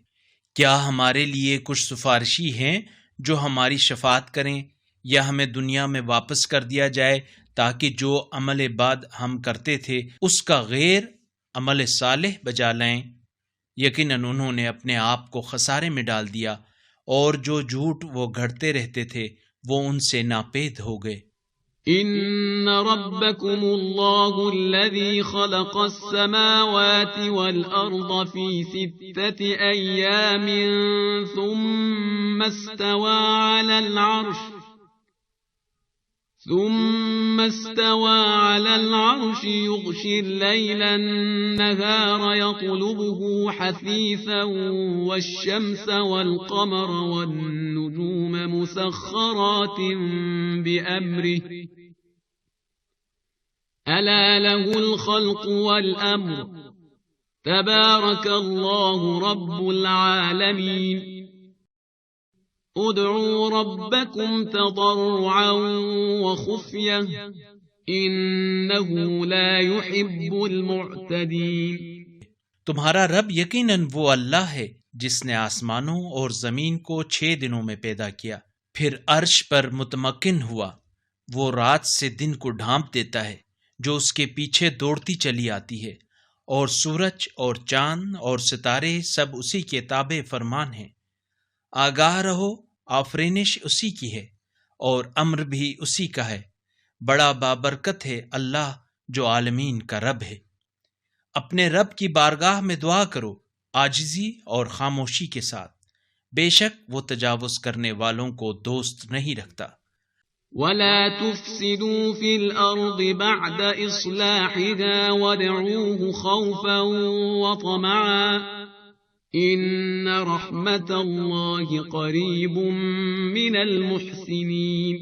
क्या हमारे लिए कुछ सिफारिशी हैं जो हमारी शफात करें, या हमें दुनिया में वापस कर दिया जाए ताकि जो अमल बाद हम करते थे उसका गैर अमल सालेह बजा लाएं? यकीनन उन्होंने अपने आप को खसारे में डाल दिया और जो झूठ वो घड़ते रहते थे वो उनसे नापेद हो गए।
इन्न रब्बकुमुल्लाहु अल्लज़ी खलक़स समावाति वल अर्द फी सित्तति अय्यामिन सुम्मा इस्तवा अलल अर्श युग़शि अल-लैल अन-नहार यत्लुबुहु हसीसन वश-शम्स वल-क़मर वन-नुजूम मुसख़ख़रातिन बिअम्रिहि अला लहुल ख़ल्क़ु वल-अम्र तबारकल्लाहु रब्बुल आलमीन। उदዑ रब्बकुम तदर्रुअन व खुफ़यह इन्नहु ला युहिब्बुल मुअ्तदीन।
तुम्हारा रब यकीनन वो अल्लाह है जिसने आसमानों और जमीन को 6 दिनों में पैदा किया, फिर अर्श पर मुतमक्किन हुआ। वो रात से दिन को ढांप देता है, जो उसके पीछे दौड़ती चली आती है, और सूरज और चांद और सितारे सब उसी के ताबे फरमान हैं। आगाह रहो, आफरीनिश उसी की है और अम्र भी उसी का है। बड़ा बाबरकत है अल्लाह जो आलमीन का रब है। अपने रब की बारगाह में दुआ करो आजिज़ी और खामोशी के साथ, बेशक वो तजावुज करने वालों को दोस्त नहीं रखता।
वला तुफ्सिदू फिल अर्दि बअद इस्लाहिहा वदऊहु खौफन व तमअन इन्न रहमतल्लाहि करीबुम मिनल मुहसिनीन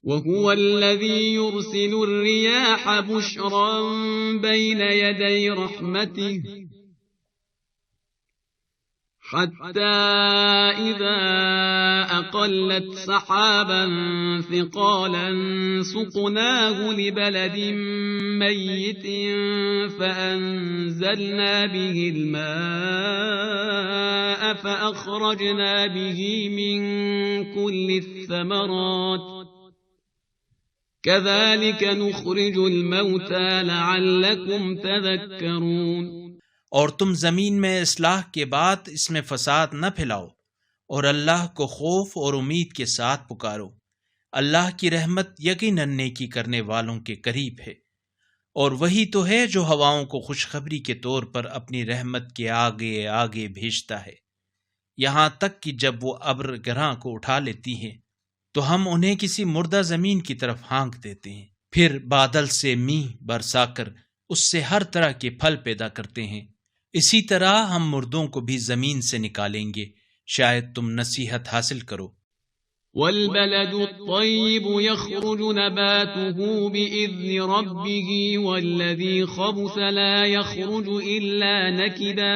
वहुवा अल्लज़ी युरसिलु अर्रियाह बुशरन बैन यदै रहमतिहि हत्ता इज़ा अक़ल्लत सहाबन सिक़ालन सुक़नाहु लिबलदिन मय्यितिन फ़अंज़लना बिहिल माअ फ़अख़रजना बिही मिन कुल्लिस समरात कज़ालिक नुख़रिजुल मौता लअल्लकुम तज़क्करून।
और तुम ज़मीन में इस्लाह के बाद इसमें फसाद न फैलाओ और अल्लाह को खौफ और उम्मीद के साथ पुकारो। अल्लाह की रहमत यकीनन नेकी करने वालों के करीब है, और वही तो है जो हवाओं को खुशखबरी के तौर पर अपनी रहमत के आगे आगे भेजता है, यहाँ तक कि जब वो अब्र गिरां को उठा लेती हैं तो हम उन्हें किसी मुर्दा ज़मीन की तरफ हाँक देते हैं, फिर बादल से मींह बरसाकर उससे हर तरह के फल पैदा करते हैं। इसी तरह हम मुर्दों को भी जमीन से निकालेंगे, शायद तुम नसीहत हासिल करो।
वल्बलदु त्तय्यिबु यख़रुजु नबातुहु बिइज़्नि रब्बिही वल्लज़ी ख़बुस ला यख़रुजु इल्ला नकिदा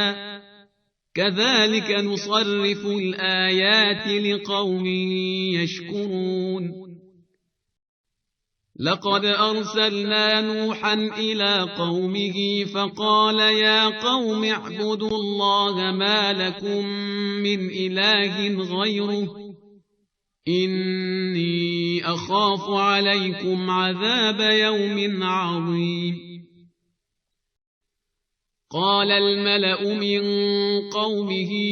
कज़ालिक नुसर्रिफ़ुल आयाति लिक़ौमिन यशकुरून। लक़द अर्सलना नूहन इला क़ौमिही फ़क़ाल या क़ौम अअ्बुदुल्लाह मा लकुम मिन इलाहिन ग़ैरुहु इन्नी अख़ाफ़ु अलैकुम अज़ाब यौमिन अज़ीम। क़ाल अल-मलअु मिन क़ौमिही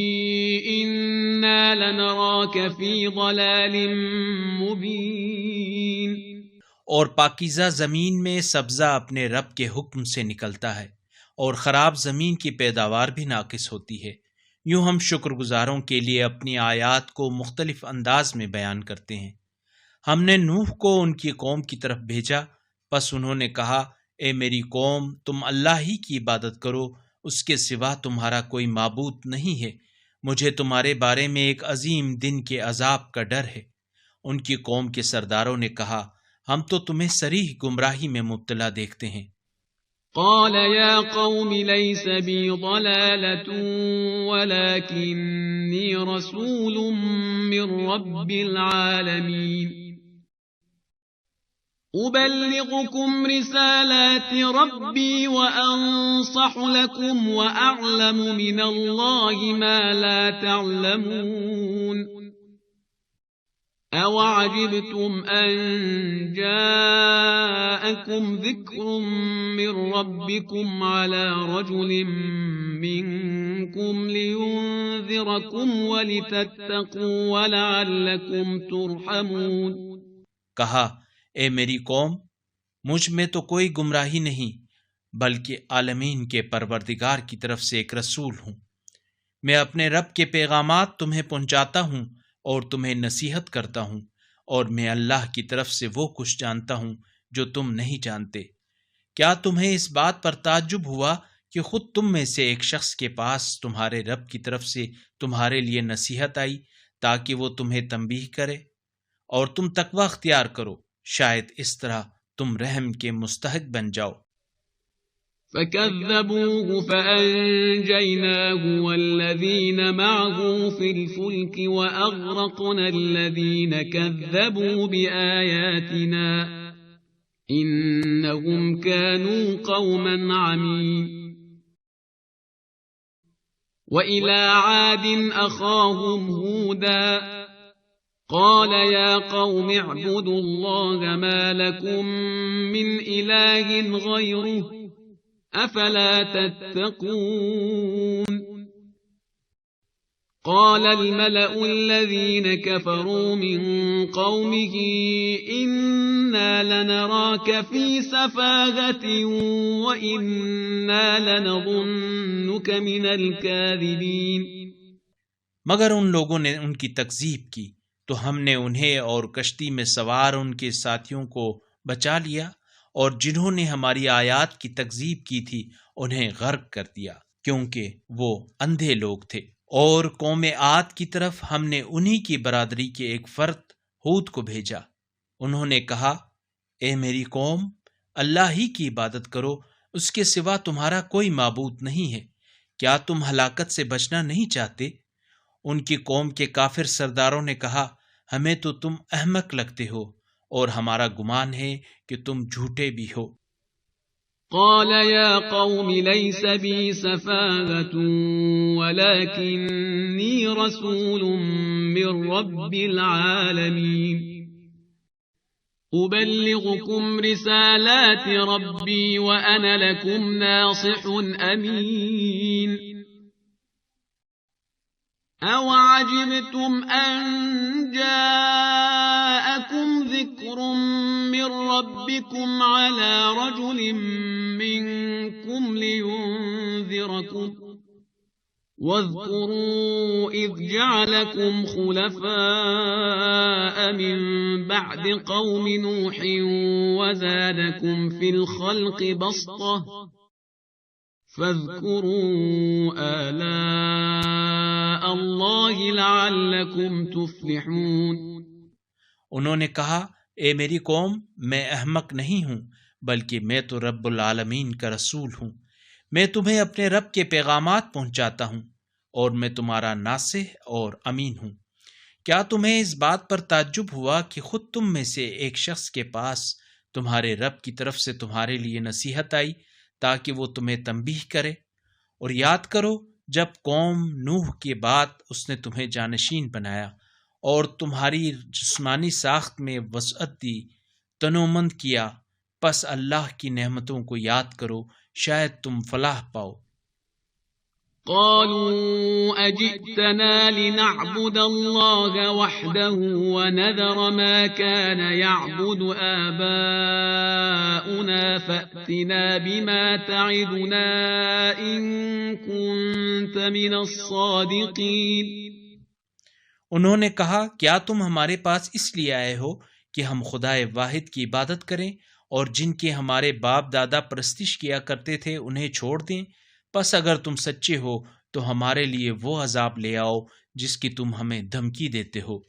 इन्ना लनराक फ़ी ضलालिन मुबीन।
और पाकीज़ा ज़मीन में सब्ज़ा अपने रब के हुक्म से निकलता है, और ख़राब ज़मीन की पैदावार भी नाक़िस होती है। यूँ हम शुक्रगुज़ारों के लिए अपनी आयात को मुख्तलिफ अंदाज में बयान करते हैं। हमने नूह को उनकी कौम की तरफ भेजा, बस उन्होंने कहा, ए मेरी कौम, तुम अल्लाह ही की इबादत करो, उसके सिवा तुम्हारा कोई माबूद नहीं है। मुझे तुम्हारे बारे में एक अजीम दिन के अजाब का डर है। उनकी कौम के सरदारों ने कहा, हम तो तुम्हें सरीह गुमराही में मुब्तला देखते हैं।
क़ाल या क़ौम लैस बी ज़लालतुन वलाकिन्नी रसूलुम मिन रब्बिल आलमीन उबल्लिगुकुम रिसालाति रब्बी व अंसहु लकुम व अअलमु मिनल्लाहि मा ला तअलमून। अवअजिबतुम अन जाअकुम ज़िक्रुम मिन रब्बिकुम अला रजुलिन मिनकुम लियुनज़िरकुम व लितत्तक़ू व लअल्लकुम तुरहमून।
कहा, ए मेरी कौम, मुझ में तो कोई गुमराही नहीं, बल्कि आलमीन के परवरदिगार की तरफ से एक रसूल हूँ। मैं अपने रब के पैगामात तुम्हें पहुँचाता हूँ और तुम्हें नसीहत करता हूँ, और मैं अल्लाह की तरफ से वो कुछ जानता हूँ जो तुम नहीं जानते। क्या तुम्हें इस बात पर ताज्जुब हुआ कि खुद तुम में से एक शख्स के पास तुम्हारे रब की तरफ से तुम्हारे लिए नसीहत आई ताकि वो तुम्हें तंबीह करे और तुम तकवा अख्तियार करो, शायद इस तरह तुम रहम के मुस्तहक बन जाओ।
फकज़्ज़बूहु फअंजयनाहु वल्लज़ीन मअहु फिल फुल्कि व अग़रक़ना अल्लज़ीन कज़्ज़बू बिआयातिना इन्नहुम कानू क़ौमन अमीन। व इला आदिन अख़ाहुम हूदा قال يا قوم اعبدوا الله ما لكم من إله غيره أفلا تتقون قال الملأ الذين كفروا من قومه إنا لنراك في سفاهة وإنا لنظنك من الكاذبين
मगर उन लोगों ने उनकी तकजीब की तो हमने उन्हें और कश्ती में सवार उनके साथियों को बचा लिया, और जिन्होंने हमारी आयात की तकजीब की थी उन्हें गर्क कर दिया, क्योंकि वो अंधे लोग थे। और कौम आद की तरफ हमने उन्हीं की बरादरी के एक फर्द हूद को भेजा। उन्होंने कहा, ए मेरी कौम, अल्लाह ही की इबादत करो, उसके सिवा तुम्हारा कोई माबूद नहीं है। क्या तुम हलाकत से बचना नहीं चाहते? उनकी कौम के काफिर सरदारों ने कहा, हमें तो तुम अहमक लगते हो और हमारा गुमान है कि तुम झूठे भी हो।
قال يا قوم ليس بي سفاهة ولكني رسول من رب العالمين أبلغكم رسالات ربي وأنا لكم ناصح أمين أوعجبتم أن جاءكم ذكر من ربكم على رجل منكم لينذركم واذكروا إذ جعلكم خلفاء من بعد قوم نوح وزادكم في الخلق بسطة فاذكروا آلاء الله لعلكم تفلحون।
उन्होंने कहा, ए मेरी कौम, मैं अहमक नहीं हूँ, बल्कि मैं तो रब्बुल आलमीन का रसूल हूँ। मैं तुम्हें अपने रब के पैगामात पहुँचाता हूँ और मैं तुम्हारा नासिह और अमीन हूँ। क्या तुम्हें इस बात पर ताज्जुब हुआ कि खुद तुम में से एक शख्स के पास तुम्हारे रब की तरफ से तुम्हारे लिए नसीहत आई ताकि वो तुम्हें तंबीह करे? और याद करो जब कौम नूह के बाद उसने तुम्हें जानशीन बनाया और तुम्हारी जिस्मानी साख्त में वसअत दी, तनोमंद किया, पस अल्लाह की नेमतों को याद करो, शायद तुम फलाह पाओ।
قالوا أجئتنا لنعبد الله وحده ونذر ما كان يعبد آباؤنا فأتنا بما تعدنا إن كنت من الصادقين।
उन्होंने कहा, क्या तुम हमारे पास इसलिए आए हो कि हम खुदाए वाहिद की इबादत करें और जिनके हमारे बाप दादा परस्तिश किया करते थे उन्हें छोड़ दें? बस अगर तुम सच्चे हो तो हमारे लिए वो अजाब ले आओ जिसकी तुम हमें धमकी देते हो।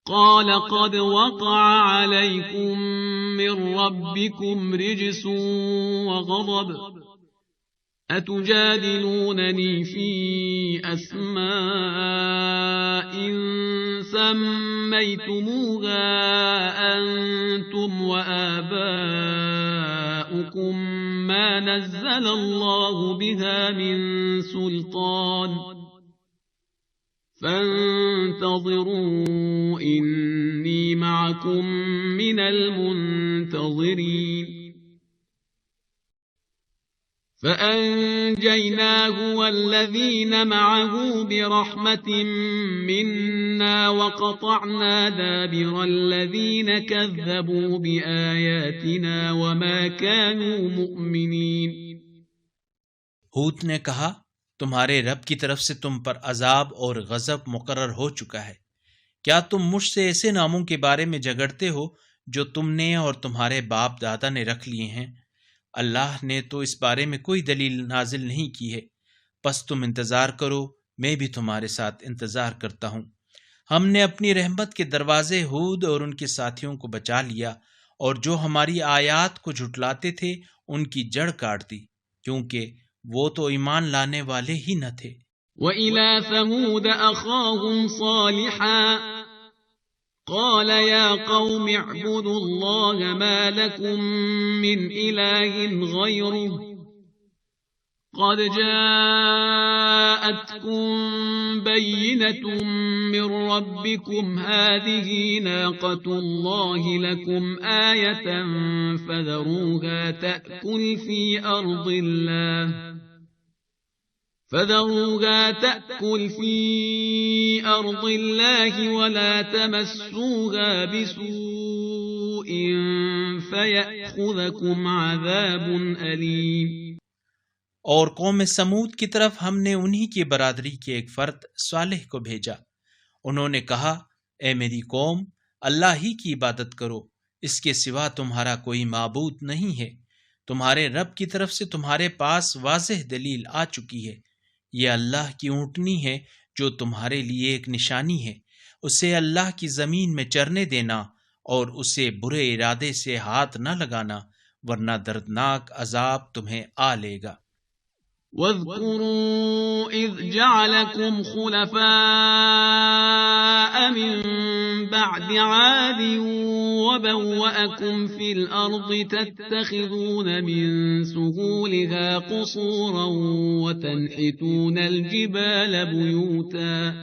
قال قد وقع عليكم من ربكم رجس وغضب أتجادلونني في أسماء سميتموها أنتم وآباؤكم ما نزل الله بها من سلطان فانتظروا إني معكم من المنتظرين। فأنجيناه والذين معه برحمة منا وقطعنا دابر الذين كذبوا بآياتنا وما كانوا مؤمنين।
हूद ने कहा, तुम्हारे रब की तरफ से तुम पर अजाब और गजब मुकर्रर हो चुका है। क्या तुम मुझसे ऐसे नामों के बारे में झगड़ते हो जो तुमने और तुम्हारे बाप दादा ने रख लिए हैं? अल्लाह ने तो इस बारे में कोई दलील नाजिल नहीं की है। बस तुम इंतज़ार करो, मैं भी तुम्हारे साथ इंतज़ार करता हूँ। हमने अपनी रहमत के दरवाजे हूद और उनके साथियों को बचा लिया, और जो हमारी आयात को झुटलाते थे उनकी जड़ काट दी, क्योंकि वो तो ईमान लाने वाले ही न थे।
وإلى ثمود أخاهم صالحا قال يا قوم اعبدوا الله ما لكم من إله غيره قد جاءتكم بينة من ربكم هذه ناقة الله لكم آية فذروها تأكل في أرض الله ولا تمسوها بسوء فيأخذكم عذاب أليم।
और कौम समूद की तरफ हमने उन्हीं की बरादरी के एक फर्द सालेह को भेजा। उन्होंने कहा, ए मेरी कौम, अल्लाह ही की इबादत करो, इसके सिवा तुम्हारा कोई माबूद नहीं है। तुम्हारे रब की तरफ से तुम्हारे पास वाज़ेह दलील आ चुकी है। ये अल्लाह की ऊँटनी है जो तुम्हारे लिए एक निशानी है। उसे अल्लाह की ज़मीन में चरने देना और उसे बुरे इरादे से हाथ न लगाना, वरना दर्दनाक अजाब तुम्हें आ लेगा।
واذكروا إذ جعلكم خلفاء من بعد عاد وبوأكم في الأرض تتخذون من سهولها قصورا وتنحتون الجبال بيوتا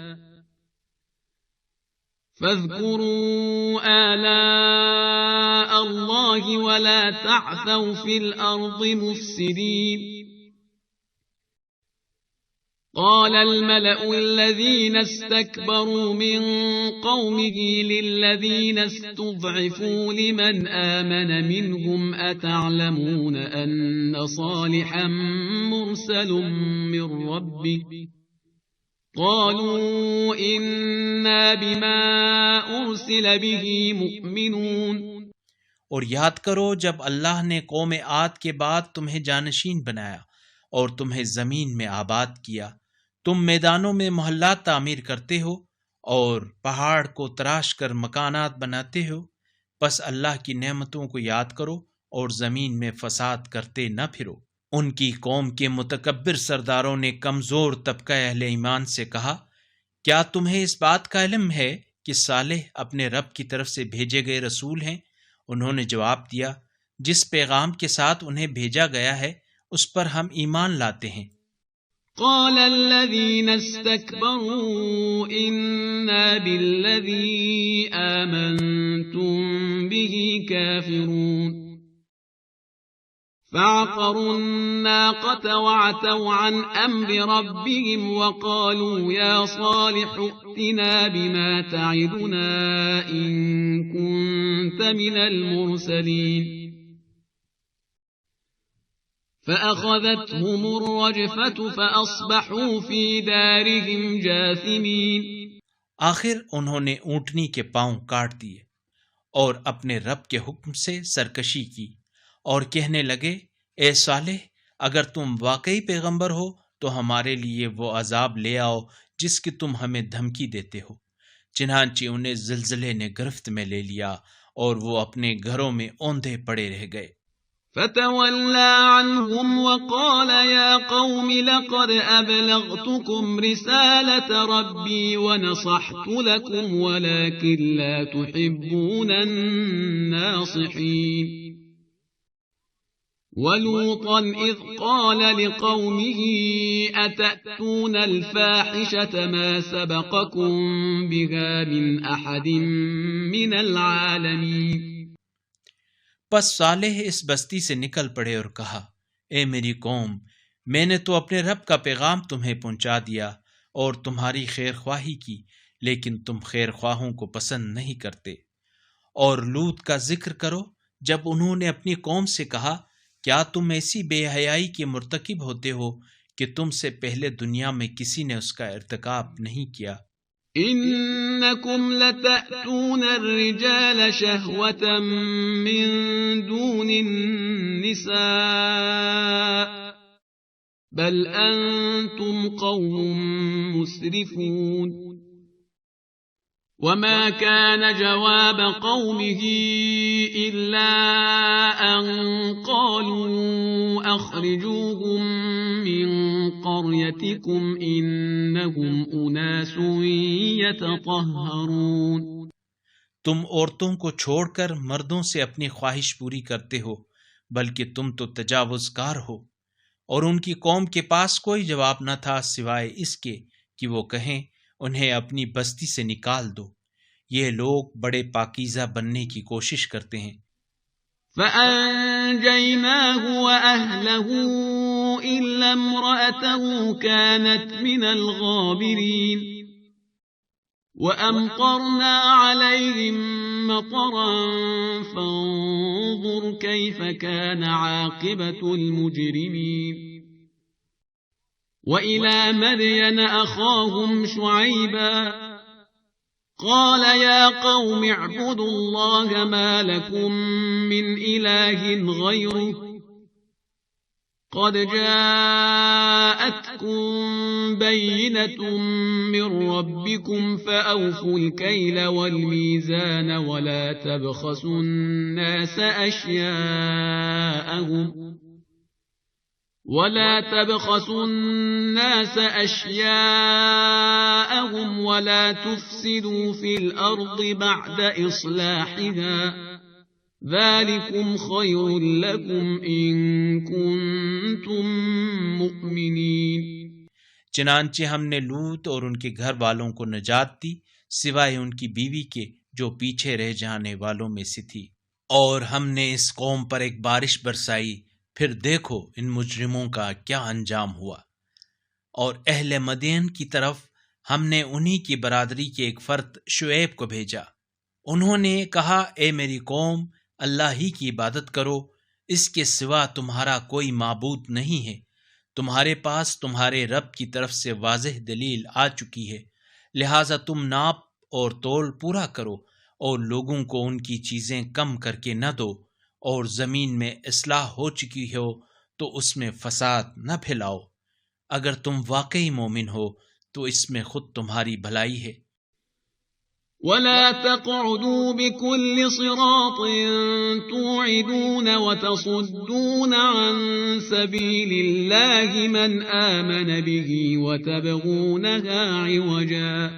فاذكروا آلاء الله ولا تعثوا في الأرض مفسدين قال الملأ الذين استكبروا من قومه للذين استضعفوا لمن آمن منهم أتعلمون أن صالحا مرسل من ربه قالوا إنا بما أرسل به مؤمنون।
और याद करो जब अल्लाह ने कौम आद के बाद तुम्हें जानशीन बनाया और तुम्हें जमीन में आबाद किया। तुम मैदानों में मोहल्लात तामीर करते हो और पहाड़ को तराश कर मकानात बनाते हो। बस अल्लाह की नेमतों को याद करो और जमीन में फसाद करते न फिरो। उनकी कौम के मुतकब्बिर सरदारों ने कमजोर तबका अहले ईमान से कहा, क्या तुम्हें इस बात का इल्म है कि सालेह अपने रब की तरफ से भेजे गए रसूल हैं? उन्होंने जवाब दिया, जिस पैगाम के साथ उन्हें भेजा गया है उस पर हम ईमान लाते हैं।
قال الذين استكبروا إنا بالذي آمنتم به كافرون فعقروا الناقة وعتوا عن أمر ربهم وقالوا يا صالح ائتنا بما تعدنا إن كنت من المرسلين فأخذتهم الرجفة فأصبحوا في دارهم جاثمين।
आखिर उन्होंने ऊँटनी के पांव काट दिए और अपने रब के हुक्म से सरकशी की और कहने लगे, ए सालेह, अगर तुम वाकई पैगंबर हो तो हमारे लिए वो अजाब ले आओ जिसकी तुम हमें धमकी देते हो। चिन्हांची उन्हें जिलजिले ने गिरफ्त में ले लिया और वो अपने घरों में औंधे पड़े रह गए।
فتولى عنهم وقال يا قوم لقد أبلغتكم رسالة ربي ونصحت لكم ولكن لا تحبون الناصحين ولوطا إذ قال لقومه أتأتون الفاحشة ما سبقكم بها من أحد من العالمين।
बस सालेह इस बस्ती से निकल पड़े और कहा, ए मेरी कौम, मैंने तो अपने रब का पैगाम तुम्हें पहुंचा दिया और तुम्हारी खैर ख्वाही की, लेकिन तुम खैर ख्वाहों को पसंद नहीं करते। और लूत का जिक्र करो जब उन्होंने अपनी कौम से कहा, क्या तुम ऐसी बेहयाई के मुर्तकिब होते हो कि तुमसे पहले दुनिया में किसी ने उसका इर्तिकाब नहीं किया।
إنكم لتأتون الرجال شهوة من دون النساء بل أنتم قوم مسرفون وما كان جواب قومه إلا أن قالوا أخرجوهم من قريتكم إنهم أناس يتطهرون।
तुम औरतों को छोड़कर मर्दों से अपनी ख्वाहिश पूरी करते हो, बल्कि तुम तो तजावुज़कार हो और उनकी कौम के पास कोई जवाब न था सिवाय इसके कि वो कहें, उन्हें अपनी बस्ती से निकाल दो। ये लोग बड़े पाकीज़ा बनने की कोशिश करते हैं।
فأنجيناه وأهله إلا امرأته كانت من الغابرين وأمطرنا عليهم مطرا فانظر كيف كان عاقبة المجرمين وإلى مدين أخاهم شعيبا قال يا قوم اعبدوا الله ما لكم من إله غيره قد جاءتكم بينة من ربكم فأوفوا الكيل والميزان ولا تبخسوا الناس أشياءهم ولا تفسدوا في الأرض بعد إصلاحها ذلكم خير لكم إن كنتم مؤمنين।
चनांचे हमने लूत और उनके घर वालों को नजात दी सिवाय उनकी बीवी के जो पीछे रह जाने वालों में से थी, और हमने इस कौम पर एक बारिश बरसाई, फिर देखो इन मुजरिमों का क्या अंजाम हुआ। और अहले मदीन की तरफ हमने उन्हीं की बरादरी के एक फर्द शुएब को भेजा। उन्होंने कहा, ए मेरी कौम, अल्लाह ही की इबादत करो, इसके सिवा तुम्हारा कोई माबूद नहीं है। तुम्हारे पास तुम्हारे रब की तरफ से वाज़ेह दलील आ चुकी है, लिहाजा तुम नाप और तोल पूरा करो और लोगों को उनकी चीज़ें कम करके न दो, और ज़मीन में इस्लाह हो चुकी हो तो उसमें फसाद न फैलाओ। अगर तुम वाकई मोमिन हो तो इसमें खुद तुम्हारी भलाई है।
ولا تقعدوا بكل صراط توعدون وتصدون عن سبيل الله من آمن به وتبغونها عوجا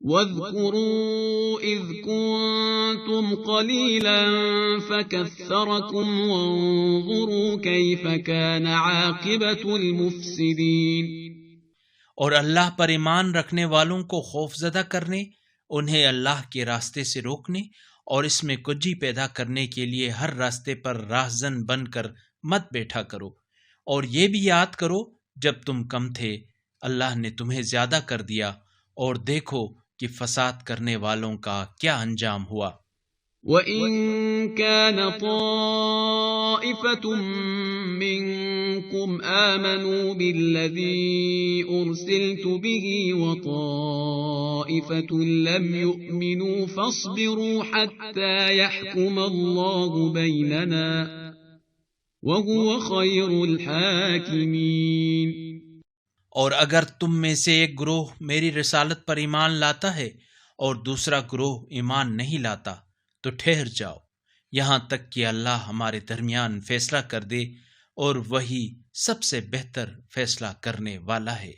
واذكروا إذ كنتم قليلا فكثركم وانظروا كيف كان عاقبة المفسدين।
और अल्लाह पर ईमान रखने वालों को खौफजदा करने, उन्हें अल्लाह के रास्ते से रोकने और इसमें कुजी पैदा करने के लिए हर रास्ते पर राहजन बनकर मत बैठा करो। और ये भी याद करो जब तुम कम थे, अल्लाह ने तुम्हें ज्यादा कर दिया, और देखो कि फसाद करने वालों का क्या अंजाम हुआ।
وَإِن كَانَ طَائِفَةٌ مِّنكُمْ آمَنُوا بِالَّذِي أُرْسِلْتُ بِهِ وَطَائِفَةٌ لَّمْ يُؤْمِنُوا فَاصْبِرُوا حَتَّى يَحْكُمَ اللَّهُ بَيْنَنَا وَهُوَ خَيْرُ الْحَاكِمِينَ।
और अगर तुम में से एक ग्रोह मेरी रिसालत पर ईमान लाता है और दूसरा ग्रोह ईमान नहीं लाता, तो ठहर जाओ यहाँ तक कि अल्लाह हमारे दरमियान फैसला कर दे, और वही सबसे बेहतर फैसला करने वाला है।